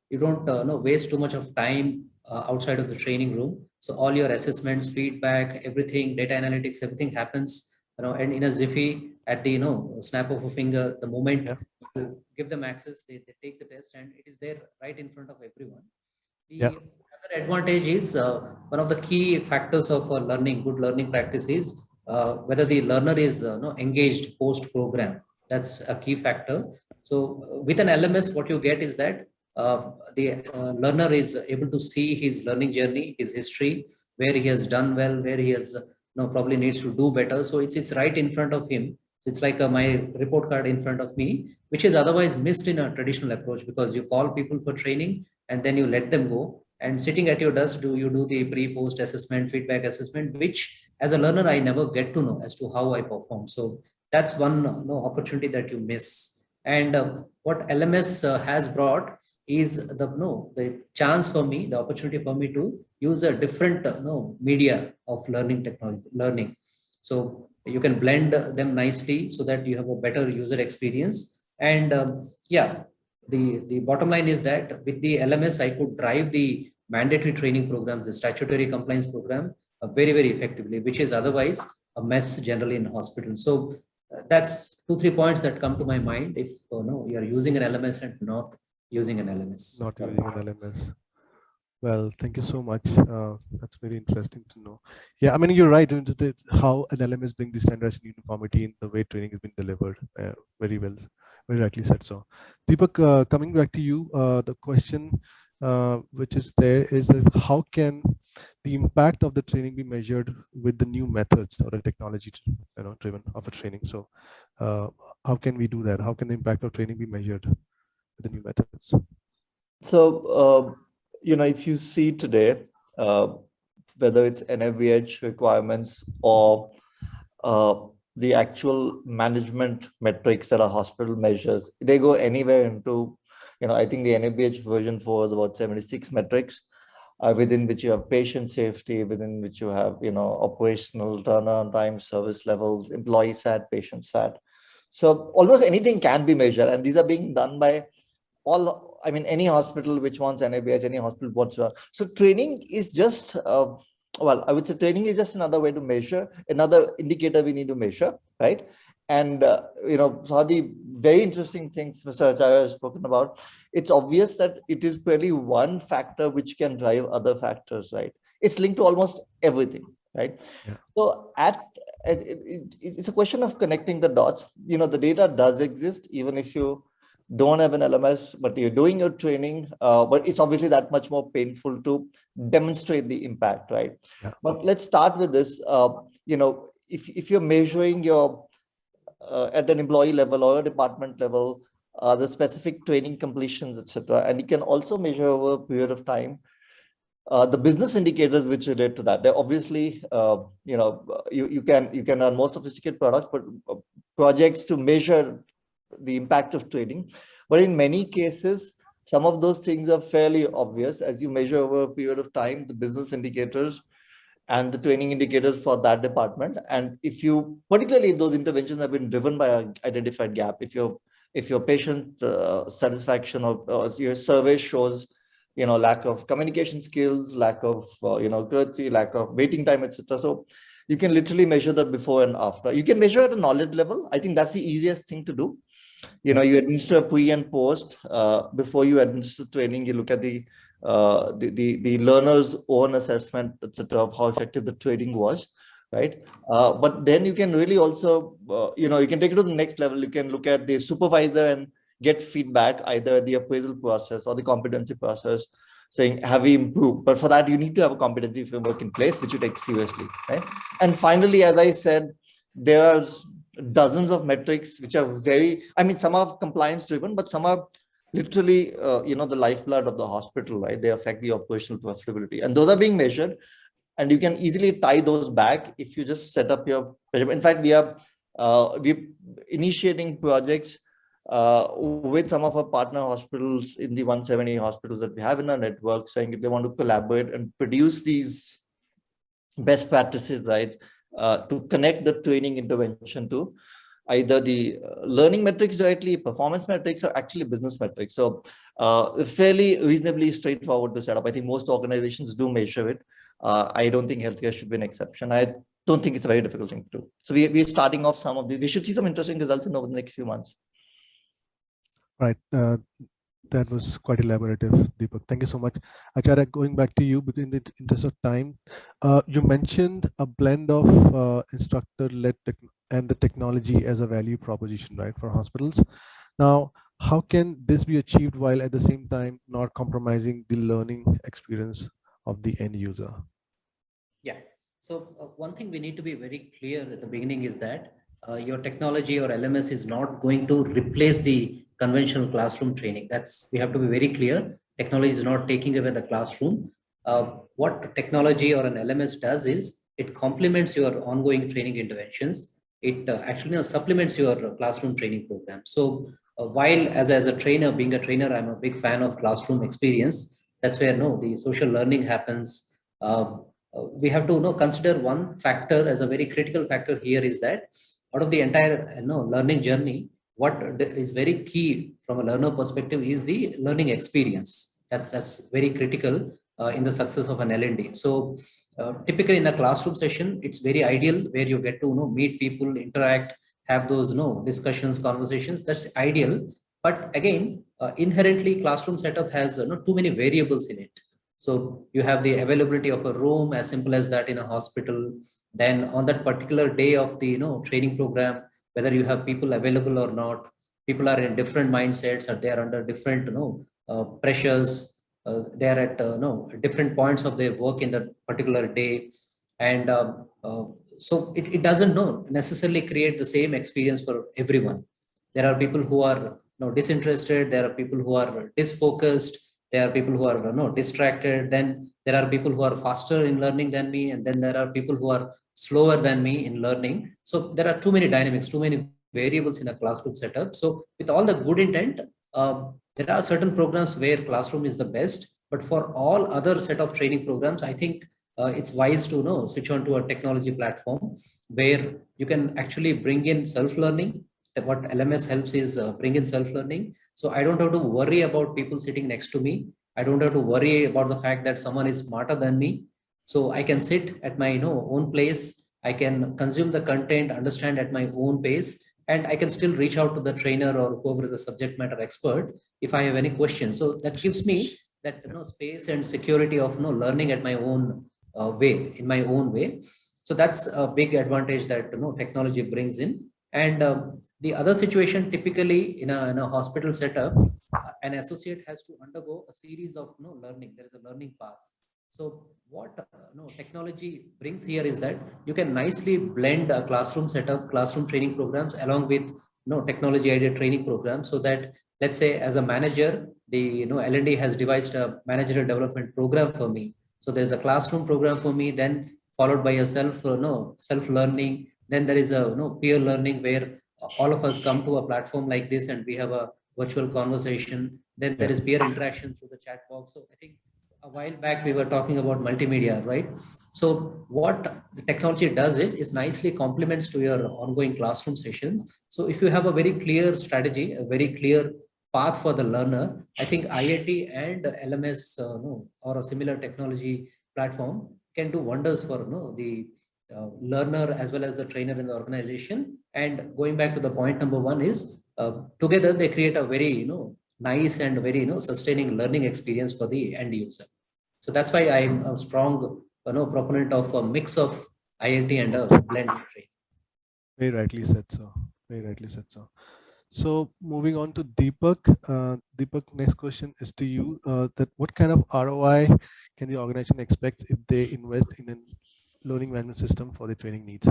you don't waste too much of time outside of the training room. So all your assessments, feedback, everything, data analytics, everything happens, and in a Ziffy at the snap of a finger. The moment you give them access, they take the test, and it is there right in front of everyone. The other advantage is one of the key factors of learning, good learning practice is whether the learner is engaged post program. That's a key factor. So with an LMS, what you get is that the learner is able to see his learning journey, his history, where he has done well, where he has probably needs to do better. So it's right in front of him. So it's like my report card in front of me, which is otherwise missed in a traditional approach, because you call people for training and then you let them go. And sitting at your desk, you do the pre-post assessment, feedback assessment, which as a learner I never get to know as to how I perform. So that's one opportunity that you miss. And what LMS has brought is the chance for me, the opportunity for me to use a different media of learning. So you can blend them nicely so that you have a better user experience. And the bottom line is that with the LMS, I could drive the mandatory training program, the statutory compliance program, very, very effectively, which is otherwise a mess generally in hospitals. So that's 2-3 points that come to my mind if you are using an LMS and not using an LMS. Not using an LMS. Well, thank you so much. That's very interesting to know. Yeah, I mean, you're right. How an LMS brings the standards and uniformity in the way training has been delivered. Very well, very rightly said so. Deepak, coming back to you, the question which is there is that how can the impact of the training be measured with the new methods or the technology, driven of a training? So, how can we do that? How can the impact of training be measured with the new methods? So, if you see today, whether it's NABH requirements or the actual management metrics that a hospital measures, they go anywhere into, I think the NABH version 4 is about 76 metrics, within which you have patient safety, within which you have, operational turnaround time, service levels, employee sat, patient sat. So almost anything can be measured, and these are being done by any hospital which wants NABH, any hospital wants to. So training is just, I would say training is just another way to measure, another indicator we need to measure, right? And, some of the very interesting things Mr. Acharya has spoken about, it's obvious that it is really one factor which can drive other factors, right? It's linked to almost everything, right? Yeah. So it's a question of connecting the dots. The data does exist, even if you don't have an LMS, but you're doing your training, but it's obviously that much more painful to demonstrate the impact, right? Yeah. But let's start with this. If you're measuring your at an employee level or a department level, the specific training completions, etc., and you can also measure over a period of time the business indicators which relate to that. They're obviously, you can run more sophisticated products, but projects to measure the impact of training. But in many cases, some of those things are fairly obvious as you measure over a period of time, the business indicators and the training indicators for that department. And if you, particularly those interventions have been driven by an identified gap, if your patient satisfaction or your survey shows, lack of communication skills, lack of, courtesy, lack of waiting time, etc. So you can literally measure the before and after. You can measure at a knowledge level. I think that's the easiest thing to do. You administer a pre and post. Before you administer training, you look at the learner's own assessment, etc., of how effective the training was, right? But then you can really also, you can take it to the next level. You can look at the supervisor and get feedback, either the appraisal process or the competency process, saying, have we improved? But for that, you need to have a competency framework in place, which you take seriously, right? And finally, as I said, there are dozens of metrics which are some are compliance driven, but some are literally, the lifeblood of the hospital, right? They affect the operational profitability, and those are being measured. And you can easily tie those back if you just set up your measurement. In fact, we're initiating projects with some of our partner hospitals in the 170 hospitals that we have in our network, saying if they want to collaborate and produce these best practices, right, to connect the training intervention to either the learning metrics directly, performance metrics, or actually business metrics. So fairly reasonably straightforward to set up. I think most organizations do measure it. I don't think healthcare should be an exception. I don't think it's a very difficult thing to do. So we're starting off some of these. We should see some interesting results over the next few months. Right. That was quite elaborative, Deepak. Thank you so much. Acharya, going back to you, in the interest of time, you mentioned a blend of instructor-led and the technology as a value proposition, right, for hospitals. Now, how can this be achieved while at the same time not compromising the learning experience of the end user? Yeah. So one thing we need to be very clear at the beginning is that your technology or LMS is not going to replace the conventional classroom training. We have to be very clear. Technology is not taking away the classroom. What technology or an LMS does is it complements your ongoing training interventions. It actually supplements your classroom training program. So while as a trainer, being a trainer, I'm a big fan of classroom experience. That's where the social learning happens. We have to consider one factor as a very critical factor here is that out of the entire learning journey, what is very key from a learner perspective is the learning experience. That's very critical in the success of an L&D. So typically in a classroom session, it's very ideal where you get to meet people, interact, have those discussions, conversations. That's ideal. But again, inherently classroom setup has too many variables in it. So you have the availability of a room, as simple as that, in a hospital. Then on that particular day of the training program, whether you have people available or not, people are in different mindsets, or they are under different pressures. They are at different points of their work in that particular day, and so it doesn't necessarily create the same experience for everyone. There are people who are disinterested. There are people who are disfocused. There are people who are distracted. Then there are people who are faster in learning than me, and then there are people who are slower than me in learning. So there are too many dynamics, too many variables in a classroom setup. So with all the good intent, there are certain programs where classroom is the best, but for all other set of training programs, I think it's wise to switch on to a technology platform where you can actually bring in self-learning. What LMS helps is bring in self-learning. So I don't have to worry about people sitting next to me. I don't have to worry about the fact that someone is smarter than me. So I can sit at my own place. I can consume the content, understand at my own pace, and I can still reach out to the trainer or whoever is the subject matter expert if I have any questions. So that gives me that space and security of learning at my own way, in my own way. So that's a big advantage that technology brings in. And the other situation, typically in a hospital setup, an associate has to undergo a series of learning. There is a learning path. So what technology brings here is that you can nicely blend a classroom setup, classroom training programs along with technology aided training programs, so that, let's say, as a manager, the L&D has devised a managerial development program for me. So there's a classroom program for me, then followed by a self-learning. Then there is a peer learning where all of us come to a platform like this and we have a virtual conversation. Then there is peer interaction through the chat box. So I think a while back we were talking about multimedia, right? So what the technology does is nicely complements to your ongoing classroom sessions. So if you have a very clear strategy, a very clear path for the learner, I think IIT and LMS or a similar technology platform can do wonders for the learner as well as the trainer in the organization. And going back to the point number one is together they create a very nice and very sustaining learning experience for the end user. So that's why I'm a strong proponent of a mix of IIT and a blend training. Very rightly said, so. Very rightly said, so. So moving on to Deepak. Deepak, next question is to you. That what kind of ROI can the organization expect if they invest in a learning management system for the training needs?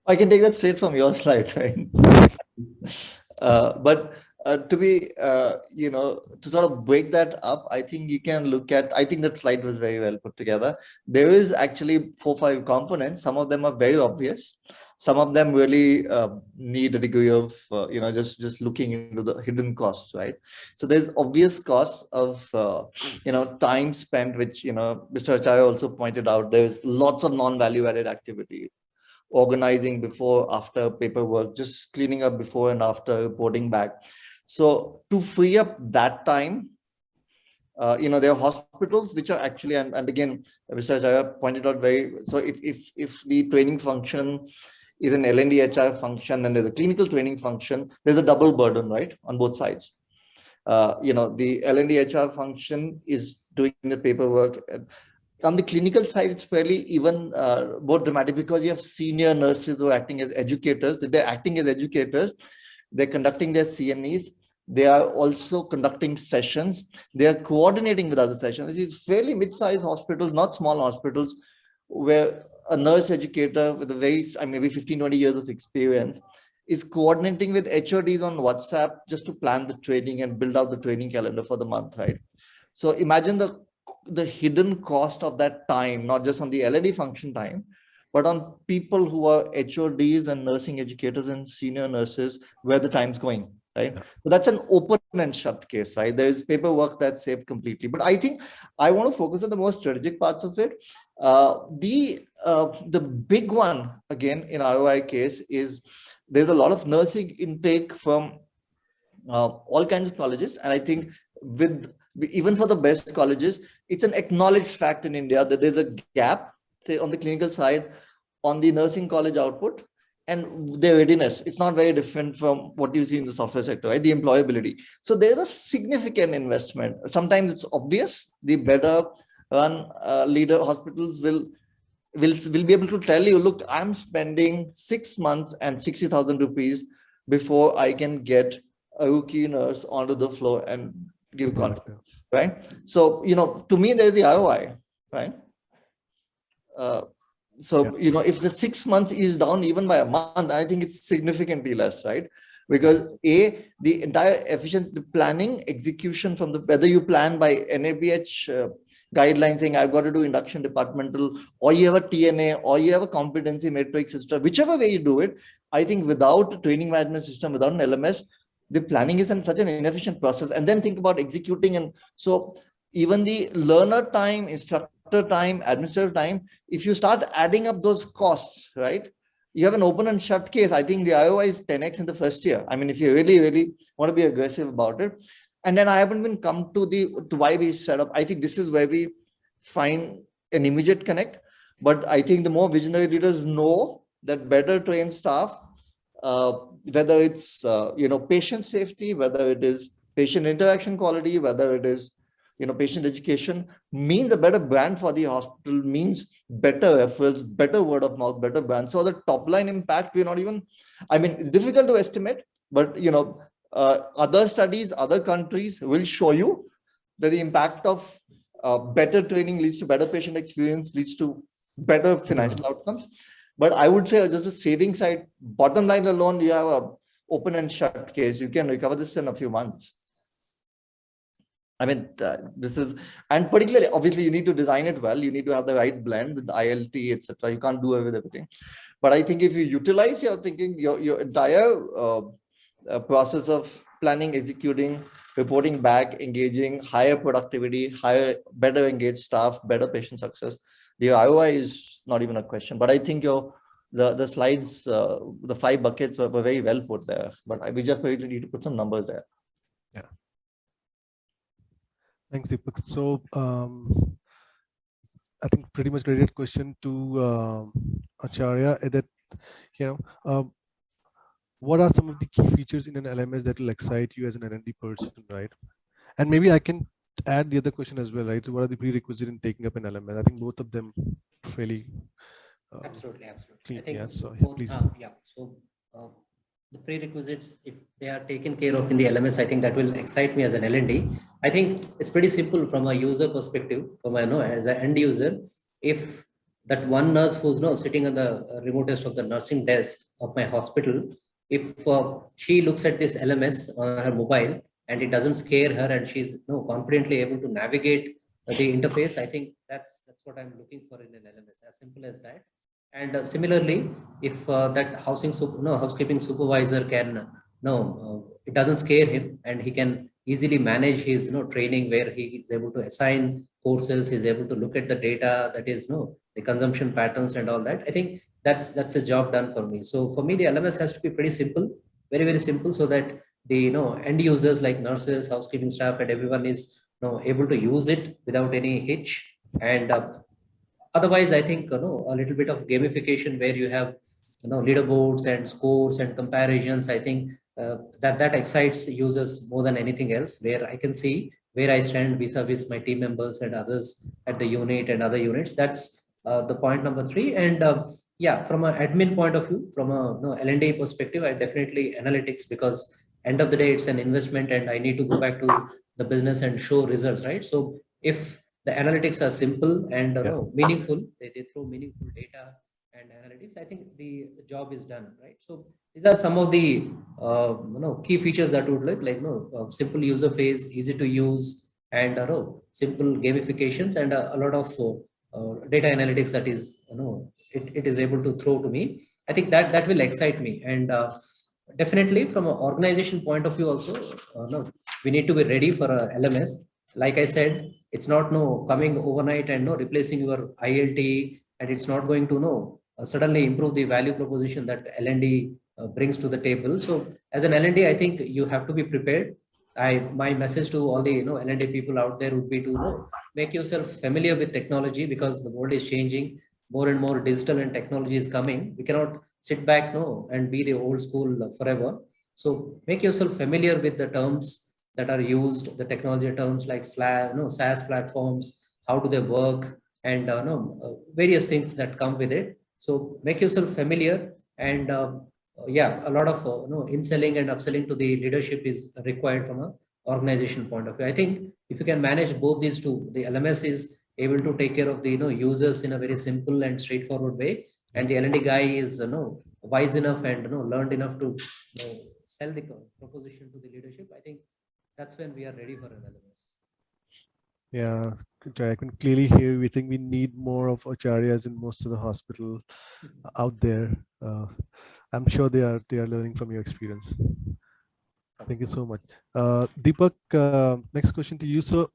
I can take that straight from your slide, right? But to be, to sort of break that up, I think you can look at, I think that slide was very well put together. There is actually 4 or 5 components. Some of them are very obvious. Some of them really need a degree of, just looking into the hidden costs, right? So there's obvious costs of, time spent, which, Mr. Acharya also pointed out, there's lots of non-value added activity. Organizing before, after paperwork, just cleaning up before and after, reporting back. So to free up that time, there are hospitals which are actually, and again, Mr. Acharya pointed out so if the training function is an L&D HR function and there's a clinical training function, there's a double burden, right, on both sides. The L&D HR function is doing the paperwork. On the clinical side, it's fairly even more dramatic because you have senior nurses who are acting as educators. If they're acting as educators, they're conducting their CNEs. They are also conducting sessions. They are coordinating with other sessions. These are fairly mid-sized hospitals, not small hospitals, where a nurse educator with a very, maybe 15, 20 years of experience is coordinating with HODs on WhatsApp just to plan the training and build out the training calendar for the month, right? So imagine the hidden cost of that time, not just on the L&D function time, but on people who are HODs and nursing educators and senior nurses, where the time's going, right? So that's an open and shut case, right? There's paperwork that's saved completely. But I think I want to focus on the more strategic parts of it. The big one, again, in ROI case is there's a lot of nursing intake from all kinds of colleges. And I think even for the best colleges, it's an acknowledged fact in India that there's a gap, say, on the clinical side, on the nursing college output and their readiness. It's not very different from what you see in the software sector, right? The employability. So there's a significant investment. Sometimes it's obvious, the better run leader hospitals will be able to tell you, look, I'm spending 6 months and 60,000 rupees before I can get a rookie nurse onto the floor and give confidence, right? So, to me, there's the ROI, right? If the 6 months is down even by a month, I think it's significantly less, right? Because the entire efficient planning, execution from whether you plan by NABH guidelines saying I've got to do induction departmental, or you have a TNA, or you have a competency matrix system, whichever way you do it, I think without training management system, without an LMS, the planning is such an inefficient process. And then think about executing. And so even the learner time, instructor time, administrative time, if you start adding up those costs, right, you have an open and shut case. I think the ROI is 10x in the first year. I mean, if you really, really want to be aggressive about it. And then I haven't even come to why we set up. I think this is where we find an immediate connect. But I think the more visionary leaders know that better trained staff, whether it's patient safety, whether it is patient interaction quality, whether it is patient education, means a better brand for the hospital, means better referrals, better word of mouth, better brand. So the top line impact, we're not even, I mean, it's difficult to estimate, but other studies, other countries will show you that the impact of better training leads to better patient experience, leads to better financial outcomes. But I would say just the saving side, bottom line alone, you have a open and shut case. You can recover this in a few months. I mean, this is, and particularly, obviously, you need to design it well. You need to have the right blend with the ILT, etc. You can't do it with everything. But I think if you utilize your thinking, your entire process of planning, executing, reporting back, engaging, higher productivity, better engaged staff, better patient success, the ROI is not even a question. But I think the slides, the 5 buckets were very well put there. But we just really need to put some numbers there. Yeah. Thanks, Deepak. So I think pretty much related question to Acharya that, what are some of the key features in an LMS that will excite you as an L&D person, right? And maybe I can add the other question as well, right? So what are the prerequisites in taking up an LMS? I think both of them fairly. Absolutely. I think yeah, so both, please. So the prerequisites, if they are taken care of in the LMS, I think that will excite me as an L&D. I think it's pretty simple from a user perspective, as an end user. If that one nurse who's sitting on the remotest of the nursing desk of my hospital, if she looks at this LMS on her mobile and it doesn't scare her and she's confidently able to navigate the interface, I think that's what I'm looking for in an LMS. As simple as that. And similarly, if that housekeeping supervisor can it doesn't scare him and he can easily manage his training, where he is able to assign courses, he's able to look at the data, that is the consumption patterns and all that. I think that's a job done for me. So for me, the LMS has to be pretty simple, very, very simple, so that the end users like nurses, housekeeping staff, and everyone is able to use it without any hitch. And otherwise, I think a little bit of gamification where you have leaderboards and scores and comparisons. I think that excites users more than anything else, where I can see where I stand vis-a-vis my team members and others at the unit and other units. That's the point number 3. And yeah, from an admin point of view, from a L&D perspective, I definitely analytics, because end of the day, it's an investment and I need to go back to the business and show results, right? So if the analytics are simple and meaningful, they throw meaningful data and analytics, I think the job is done, right? So these are some of the key features that would like simple user phase, easy to use, and simple gamifications, and a lot of data analytics that is it is able to throw to me. I think that will excite me. And definitely from an organization point of view also, we need to be ready for a LMS. Like I said, it's not coming overnight and replacing your ILT, and it's not going to suddenly improve the value proposition that L&D brings to the table. So as an L&D, I think you have to be prepared. My message to all the L&D people out there would be to make yourself familiar with technology, because the world is changing. More and more digital and technology is coming. We cannot sit back and be the old school forever. So make yourself familiar with the terms that are used, the technology terms like SaaS platforms, how do they work, and various things that come with it. So make yourself familiar, and yeah, a lot of in-selling and upselling to the leadership is required from a organization point of view. I think if you can manage both these two, the LMS is able to take care of the users in a very simple and straightforward way, and the L&D guy is wise enough and learned enough to sell the proposition to the leadership. I think that's when we are ready for an LMS. Yeah, I can clearly hear. We think we need more of acharyas in most of the hospital out there. I'm sure they are learning from your experience. Thank you so much. Deepak, next question to you. So,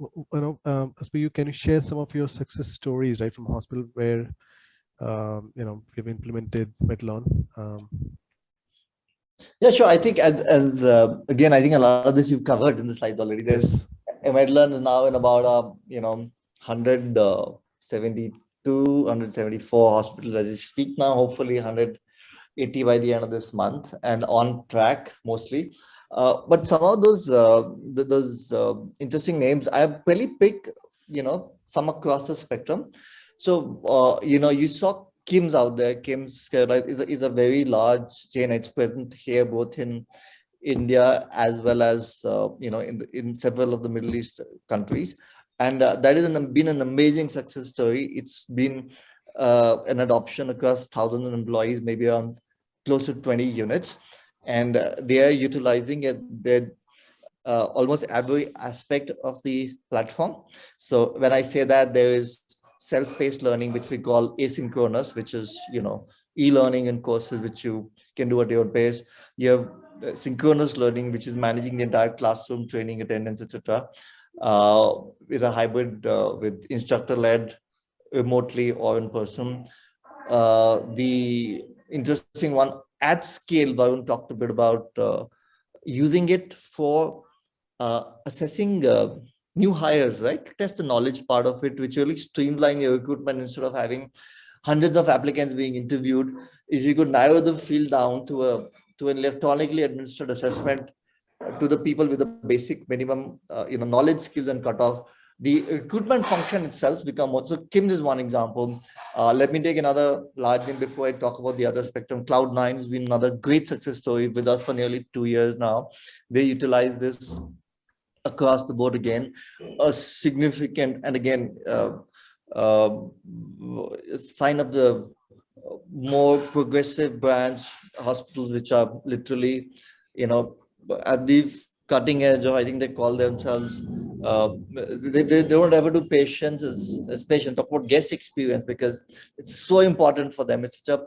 as per you, can you share some of your success stories, right, from hospital where, you've implemented Medlon? Yeah, sure. I think as again, I think a lot of this you've covered in the slides already. There's Medlon is now in about 172, 174 hospitals as we speak now. Hopefully 180 by the end of this month, and on track mostly. But some of those interesting names, I really pick some across the spectrum. So you saw Kim's out there. Kim's is a very large chain. It's present here both in India as well as in several of the Middle East countries, and that has been an amazing success story. It's been an adoption across thousands of employees, maybe around close to 20 units, and they are utilizing it. Almost every aspect of the platform. So when I say that, there is self-paced learning, which we call asynchronous, which is e-learning and courses which you can do at your pace. You have synchronous learning, which is managing the entire classroom, training, attendance, etc. Is a hybrid with instructor-led, remotely or in person. The interesting one, at scale, Varun talked a bit about using it for assessing new hires, right? Test the knowledge part of it, which really streamline your recruitment instead of having hundreds of applicants being interviewed. If you could narrow the field down to an electronically administered assessment to the people with the basic minimum knowledge, skills, and cutoff, the recruitment function itself become more. So Kim is one example. Let me take another large name before I talk about the other spectrum. Cloud9 has been another great success story with us for nearly 2 years now. They utilize this across the board again, a significant, and again, sign up the more progressive branch hospitals, which are literally, at the cutting edge, or I think they call themselves, they don't ever do patients as patients, talk about guest experience, because it's so important for them. It's such a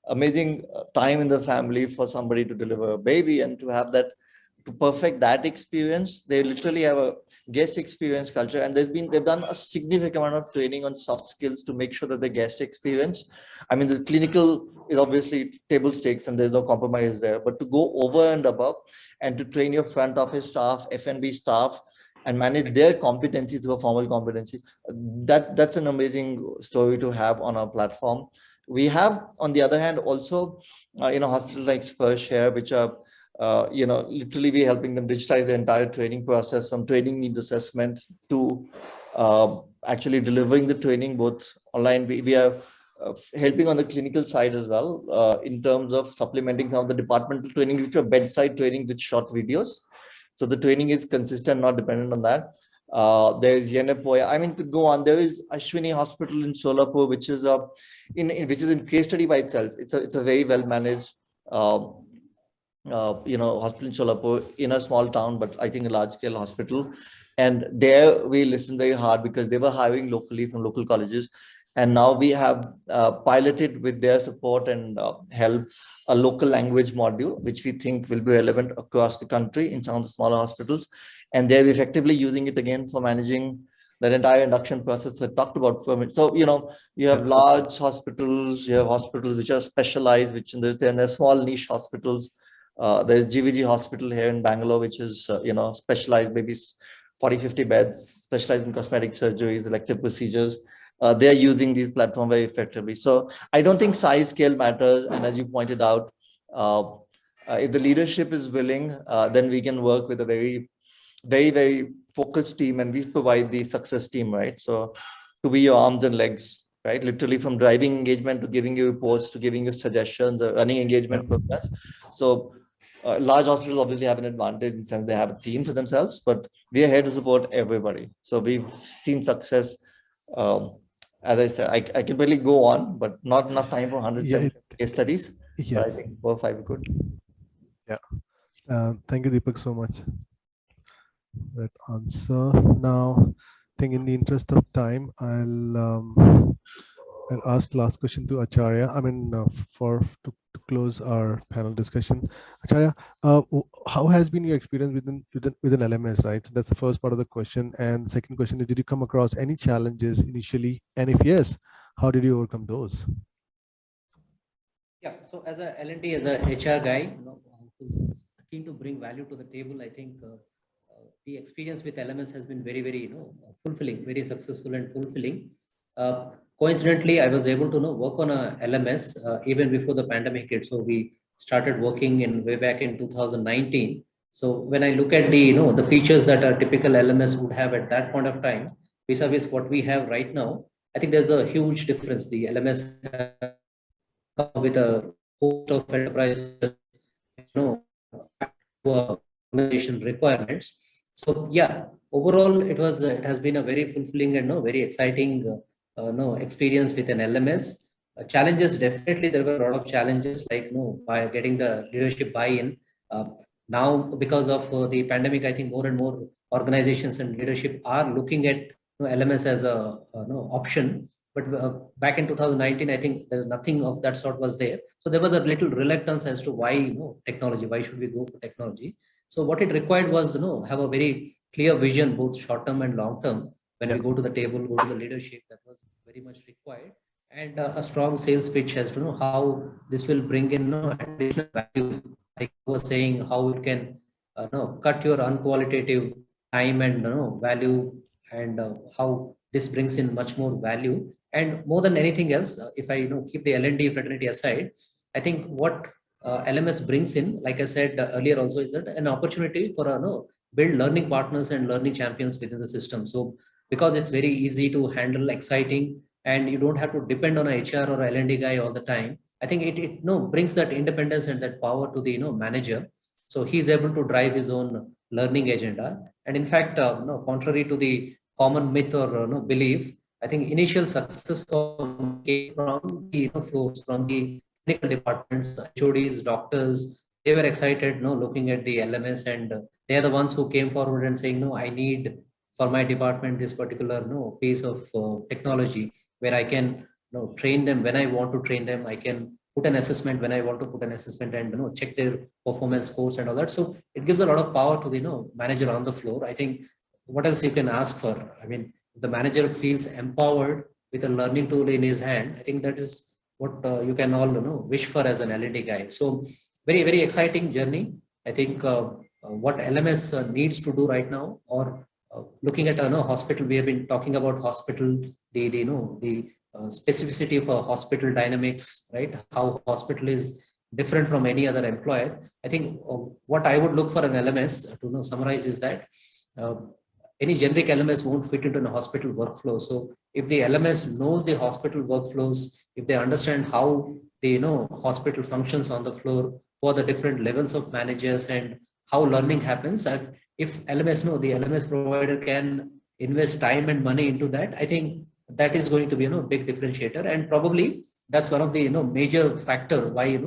amazing time in the family for somebody to deliver a baby, and to have that, to perfect that experience. They literally have a guest experience culture, and they've done a significant amount of training on soft skills to make sure that the guest experience, I mean, the clinical is obviously table stakes and there's no compromise there, but to go over and above and to train your front office staff, F&B staff, and manage their competency through a formal competency, that's an amazing story to have on our platform. We have, on the other hand, also hospitals like Spurshare, which are literally we helping them digitize the entire training process, from training needs assessment to actually delivering the training both online. We are helping on the clinical side as well, in terms of supplementing some of the departmental training, which are bedside training with short videos. So the training is consistent, not dependent on that. There is Yenepoya. I mean, to go on, there is Ashwini Hospital in Solapur, which is in case study by itself. It's a very well managed hospital in Solapur, in a small town, but I think a large scale hospital. And there we listened very hard because they were hiring locally from local colleges. And now we have piloted with their support and help a local language module, which we think will be relevant across the country in some of the smaller hospitals. And they're effectively using it again for managing that entire induction process I talked about for a minute. So, you have large hospitals, you have hospitals which are specialized, which they're small niche hospitals. There's GVG Hospital here in Bangalore, which is, specialized, maybe 40, 50 beds, specialized in cosmetic surgeries, elective procedures. They're using these platforms very effectively. So I don't think size scale matters. And as you pointed out, if the leadership is willing, then we can work with a very, very, very focused team, and we provide the success team, right? So to be your arms and legs, right? Literally from driving engagement to giving you reports to giving you suggestions or running engagement programs. So large hospitals obviously have an advantage in the sense they have a team for themselves, but we are here to support everybody. So we've seen success. As I said, I can really go on, but not enough time for 107 case studies. Yes. But I think 4 or 5 are good. Yeah. Thank you, Deepak, so much. That answer. Now, I think in the interest of time, I'll ask last question to Acharya. I mean, to close our panel discussion. Acharya, how has been your experience within LMS, right? So that's the first part of the question. And the second question is, did you come across any challenges initially? And if yes, how did you overcome those? Yeah, so as a L&D, as a HR guy, who's keen to bring value to the table, I think the experience with LMS has been very, very, fulfilling, very successful and fulfilling. Coincidentally, I was able to work on a LMS even before the pandemic hit. So we started working way back in 2019. So when I look at the the features that a typical LMS would have at that point of time, vis-a-vis what we have right now, I think there's a huge difference. The LMS with a host of enterprise, organization requirements. So yeah, overall it has been a very fulfilling and very exciting experience with an LMS. Challenges, definitely there were a lot of challenges, like by getting the leadership buy-in. Now because of the pandemic, I think more and more organizations and leadership are looking at LMS as a option. But back in 2019, I think there's nothing of that sort was there. So there was a little reluctance as to why technology, why should we go for technology? So what it required was have a very clear vision, both short term and long term. When we go to the table, go to the leadership, that was very much required. And a strong sales pitch as to know how this will bring in additional value. Like I was saying, how it can cut your unqualitative time and value, and how this brings in much more value. And more than anything else, if I keep the L&D fraternity aside, I think what LMS brings in, like I said earlier also, is that an opportunity for build learning partners and learning champions within the system. So because it's very easy to handle, exciting, and you don't have to depend on a HR or L&D guy all the time, I think it brings that independence and that power to the manager. So he's able to drive his own learning agenda. And in fact, contrary to the common myth or belief, I think initial success came from the flows, from the clinical departments, HODs, doctors. They were excited, looking at the LMS, and they are the ones who came forward and saying, "No, I need for my department this particular piece of technology where I can train them when I want to train them. I can put an assessment when I want to put an assessment, and check their performance scores and all that." So it gives a lot of power to the manager on the floor. I think what else you can ask for? I mean, the manager feels empowered with a learning tool in his hand. I think that is what you can all wish for as an L&D guy. So very, very exciting journey. I think what LMS needs to do right now, or looking at a hospital, we have been talking about hospital, the specificity of a hospital dynamics, right? How hospital is different from any other employer. I think what I would look for an LMS to summarize is that any generic LMS won't fit into a hospital workflow. So if the LMS knows the hospital workflows, if they understand how the hospital functions on the floor, for the different levels of managers, and how learning happens, if LMS the LMS provider can invest time and money into that, I think that is going to be big differentiator. And probably that's one of the major factor why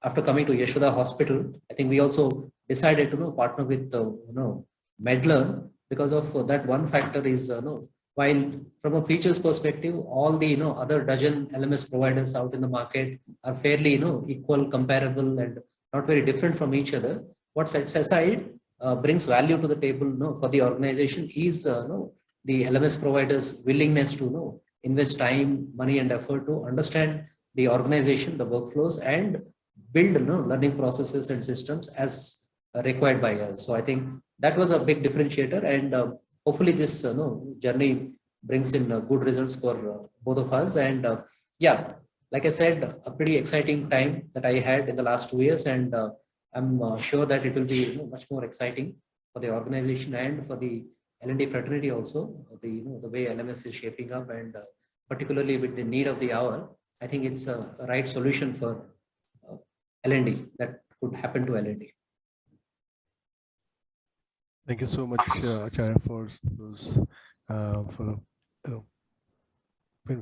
after coming to Yashoda Hospital, I think we also decided to partner with Medlearn, because of that one factor is while from a features perspective, all the other dozen LMS providers out in the market are fairly equal, comparable, and not very different from each other. What sets aside brings value to the table for the organization is the LMS providers' willingness to invest time, money, and effort to understand the organization, the workflows, and build learning processes and systems as required by us. So I think that was a big differentiator, and hopefully this journey brings in good results for both of us. And yeah, like I said, a pretty exciting time that I had in the last 2 years, and I'm sure that it will be much more exciting for the organization and for the L&D fraternity also, the way LMS is shaping up, and particularly with the need of the hour, I think it's a right solution for L&D that could happen to L&D. Thank you so much, Acharya, for those for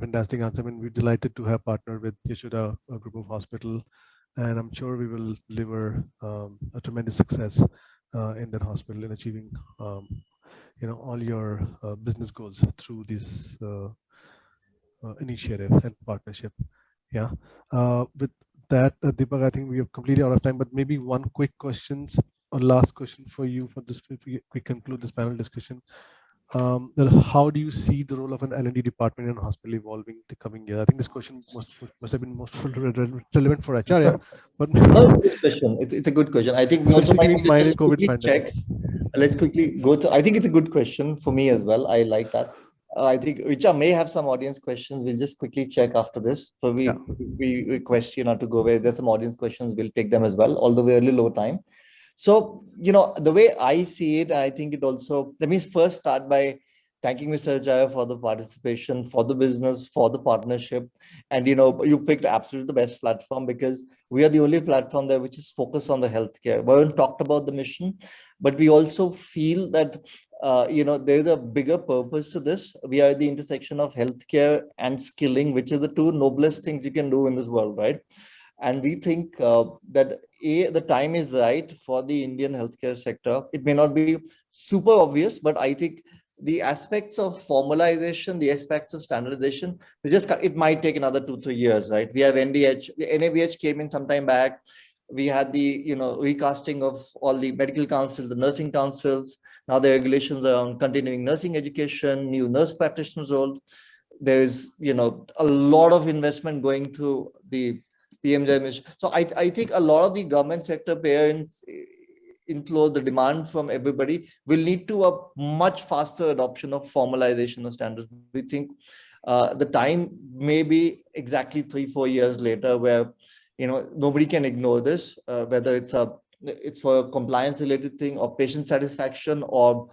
fantastic answer. I mean, we're delighted to have partnered with Yashoda Group of Hospital, and I'm sure we will deliver a tremendous success in that hospital in achieving all your business goals through this initiative and partnership. Yeah. With that, Deepak, I think we have completely out of time, but maybe one quick questions or last question for you for this. We conclude this panel discussion. How do you see the role of an L&D department in a hospital evolving the coming year? I think this question must have been most relevant for Acharya, but No, it's a good question. It's a good question. I think also minus COVID pandemic. Let's quickly go to. I think it's a good question for me as well. I like that. I think Richa may have some audience questions. We'll just quickly check after this. So we request you not to go away. There's some audience questions. We'll take them as well, although we're a little low time. So, the way I see it, I think it also, let me first start by thanking Mr. Acharya for the participation, for the business, for the partnership. And, you picked absolutely the best platform because we are the only platform there which is focused on the healthcare. Varun talked about the mission, but we also feel that, there's a bigger purpose to this. We are at the intersection of healthcare and skilling, which is the two noblest things you can do in this world, right? And we think that the time is right for the Indian healthcare sector. It may not be super obvious, but I think the aspects of formalization, the aspects of standardization, it might take another 2-3 years, right? We have NDH, the NABH came in some time back. We had the recasting of all the medical councils, the nursing councils. Now the regulations around continuing nursing education, new nurse practitioners role. There's a lot of investment going through the PMJ mission. So I think a lot of the government sector parents inflows, the demand from everybody will lead to a much faster adoption of formalization of standards. We think the time may be exactly 3-4 years later where nobody can ignore this, whether it's for a compliance related thing or patient satisfaction or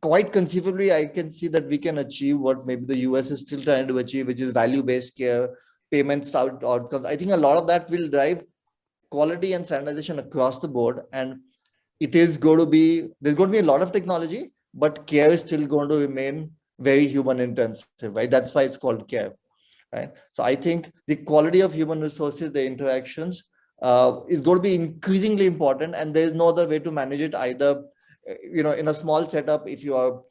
quite conceivably I can see that we can achieve what maybe the US is still trying to achieve, which is value-based care, payments outcomes. I think a lot of that will drive quality and standardization across the board, and there's going to be a lot of technology, but care is still going to remain very human intensive, right? That's why it's called care, right? So I think the quality of human resources, the interactions is going to be increasingly important, and there's no other way to manage it either. In a small setup, if you are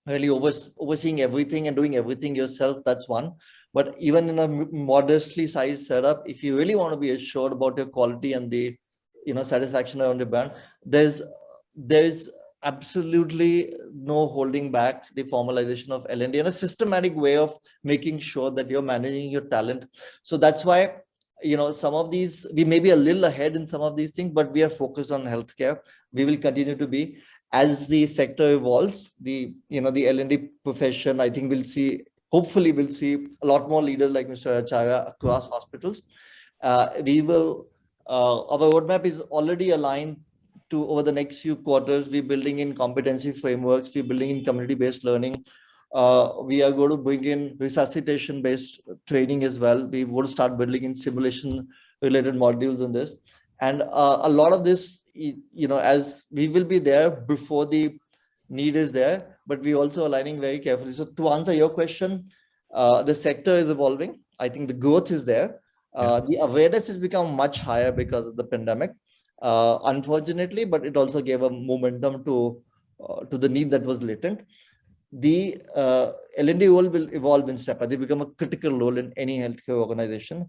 really overseeing everything and doing everything yourself, that's one. But even in a modestly sized setup, if you really want to be assured about your quality and the satisfaction around your brand, there's absolutely no holding back the formalization of L&D and a systematic way of making sure that you're managing your talent. So that's why some of these, we may be a little ahead in some of these things, but we are focused on healthcare. We will continue to be. As the sector evolves, the L&D profession, I think hopefully we'll see a lot more leaders like Mr. Acharya across hospitals. Our roadmap is already aligned to over the next few quarters. We're building in competency frameworks. We're building in community-based learning. We are going to bring in resuscitation-based training as well. We want to start building in simulation-related modules on this. And a lot of this, as we will be there before the need is there, but we're also aligning very carefully. So to answer your question, the sector is evolving. I think the growth is there. The awareness has become much higher because of the pandemic, unfortunately, but it also gave a momentum to the need that was latent. The L&D role will evolve in step. They become a critical role in any healthcare organization,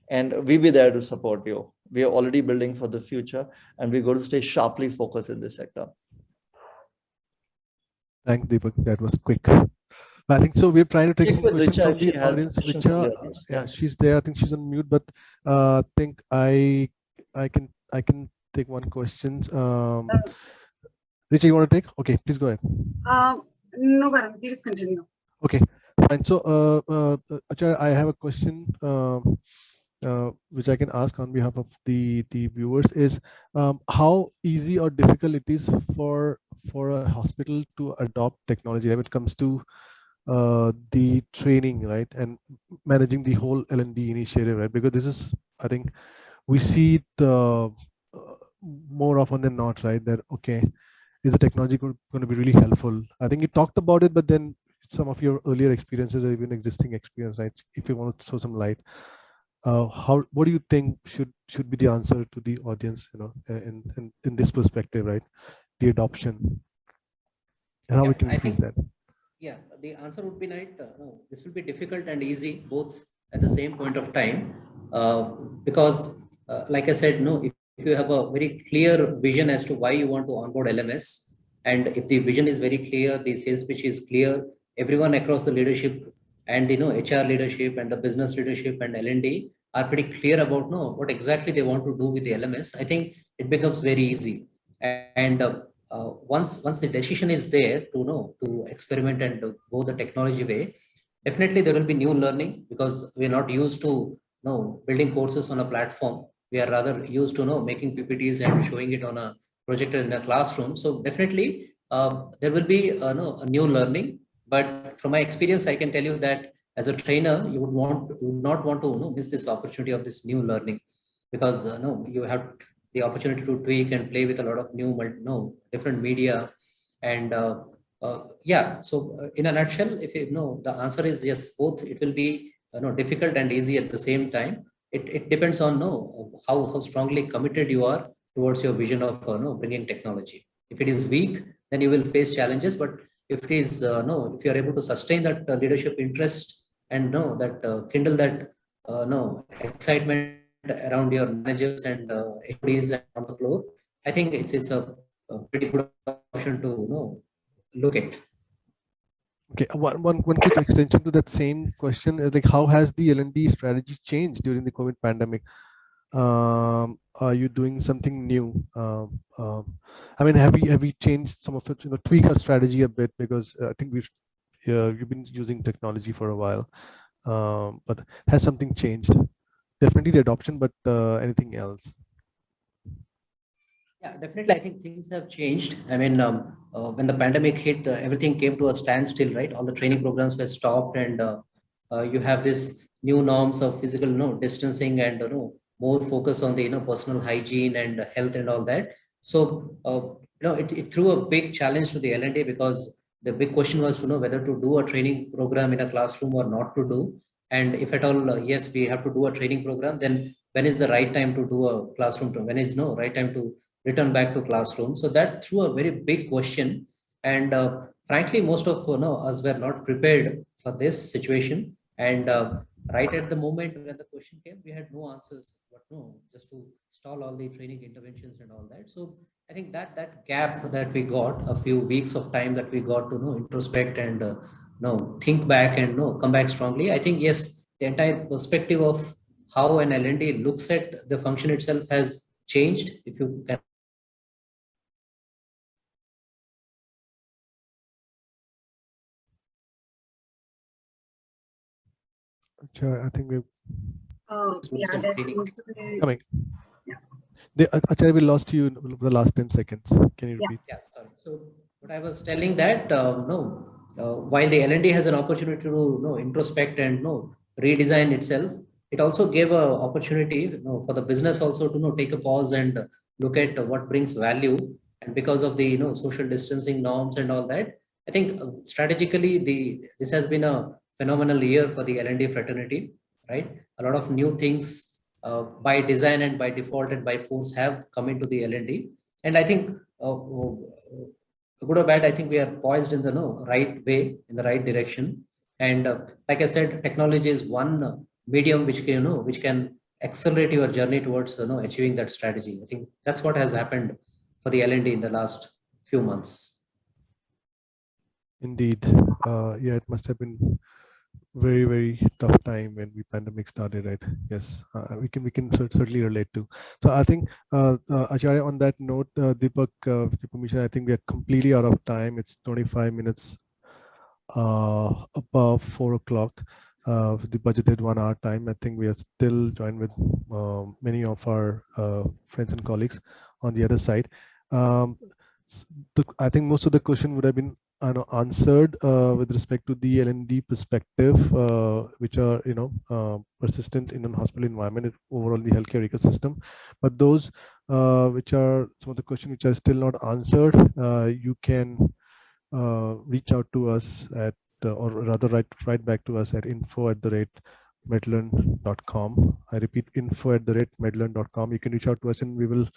and we'll be there to support you. We are already building for the future, and we're going to stay sharply focused in this sector. Thanks, Deepak. That was quick. I think so. We're trying to take some questions from the audience. Richa, yeah, she's there. I think she's on mute, but I think I can take one question. Richa, you want to take? Okay, please go ahead. No, Varun, please continue. Okay, fine. So, Acharya, I have a question which I can ask on behalf of the viewers is how easy or difficult it is for for a hospital to adopt technology when it comes to the training, right, and managing the whole L&D initiative, right? Because this is, I think, we see it more often than not, right? That okay, is the technology going to be really helpful? I think you talked about it, but then some of your earlier experiences or even existing experience, right? If you want to throw some light, what do you think should be the answer to the audience, in this perspective, right? The adoption and how we can I increase think, that. yeah, the answer would be no, this will be difficult and easy both at the same point of time, because, like I said, no, if you have a very clear vision as to why you want to onboard LMS, and if the vision is very clear, the sales pitch is clear, everyone across the leadership and HR leadership and the business leadership and L&D are pretty clear about what exactly they want to do with the LMS. I think it becomes very easy, and once the decision is there to experiment and to go the technology way, definitely there will be new learning, because we are not used to building courses on a platform. We are rather used to making PPTs and showing it on a projector in a classroom. So definitely there will be a new learning. But from my experience, I can tell you that as a trainer, you would not want to miss this opportunity of this new learning, because no, you have the opportunity to tweak and play with a lot of new different media. And yeah, so in a nutshell, if you know, the answer is yes, both. It will be difficult and easy at the same time. It depends on how strongly committed you are towards your vision of bringing technology. If it is weak, then you will face challenges. But if it is no if you are able to sustain that leadership interest and that kindle that no excitement around your managers and HODs on the floor, I think it's a pretty good option to look at. Okay, one quick extension to that same question is like, how has the L&D strategy changed during the COVID pandemic? Are you doing something new? I mean, have we changed some of it, tweak our strategy a bit? Because I think you've been using technology for a while, but has something changed? Definitely the adoption, but anything else? Yeah, definitely. I think things have changed. I mean, when the pandemic hit, everything came to a standstill, right? All the training programs were stopped, and you have this new norms of physical, distancing, and more focus on the personal hygiene and health and all that. So, it threw a big challenge to the L&D, because the big question was to know whether to do a training program in a classroom or not to do. And if at all, yes, we have to do a training program, then when is the right time to do a classroom? When is no right time to return back to classroom? So that threw a very big question. And frankly, most of us were not prepared for this situation. And right at the moment when the question came, we had no answers, but just to stall all the training interventions and all that. So I think that gap that we got, a few weeks of time that we got to introspect and think back and come back strongly. I think yes, the entire perspective of how an L&D looks at the function itself has changed. If you can. Sure, I think we're Yeah, there seems to be. coming. Yeah. Acharya, we lost you in the last 10 seconds. Can you repeat? Yeah, sorry. So what I was telling that while the L&D has an opportunity to introspect and redesign itself, it also gave a opportunity for the business also to take a pause and look at what brings value. And because of the social distancing norms and all that, I think strategically this has been a phenomenal year for the L&D fraternity, right? A lot of new things by design and by default and by force have come into the L&D. And I think good or bad, I think we are poised in the right way, in the right direction. And like I said, technology is one medium which can which can accelerate your journey towards achieving that strategy. I think that's what has happened for the L&D in the last few months. Indeed. Yeah, it must have been very, very tough time when the pandemic started, right? Yes, we can certainly relate to. So I think, Acharya, on that note, Deepak, with your permission, I think we are completely out of time. It's 25 minutes above 4 o'clock. The budgeted 1 hour time. I think we are still joined with many of our friends and colleagues on the other side. I think most of the question would have been answered with respect to the L&D perspective, which are persistent in a hospital environment overall in the healthcare ecosystem. But those which are some of the questions which are still not answered, you can reach out to us at or rather write back to us at info@medlearn.com. I repeat, info@medlearn.com. You can reach out to us and we'll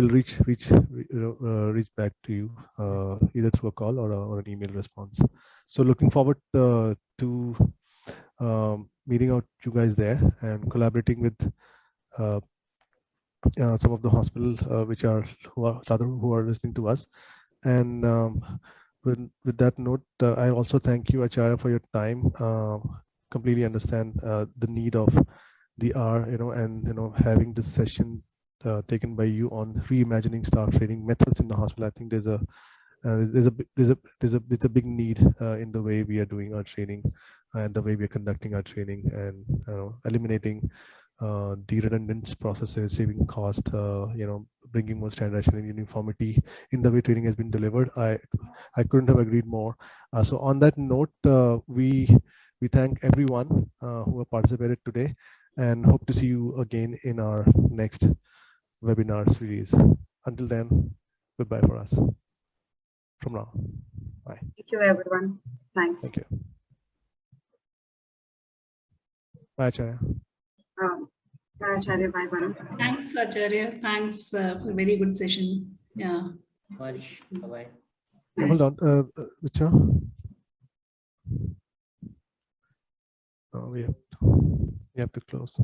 reach back to you either through a call or an email response. So looking forward to meeting out you guys there and collaborating with some of the hospitals who are listening to us. And with that note, I also thank you, Acharya, for your time. Completely understand the need of the hour, and having this session taken by you on reimagining staff training methods in the hospital. I think there's a big need in the way we are doing our training and the way we are conducting our training, and eliminating the redundant processes, saving cost, bringing more standardization and uniformity in the way training has been delivered. I couldn't have agreed more. So on that note, we thank everyone who have participated today, and hope to see you again in our next webinar series. Until then, goodbye for us from now. Bye. Thank you, everyone. Thanks. Thank you. Bye, Acharya. Bye, Acharya. Bye, Varun. Thanks, Acharya. Thanks for a very good session. Yeah. Bye-bye. Hold on, Richa. We have to close.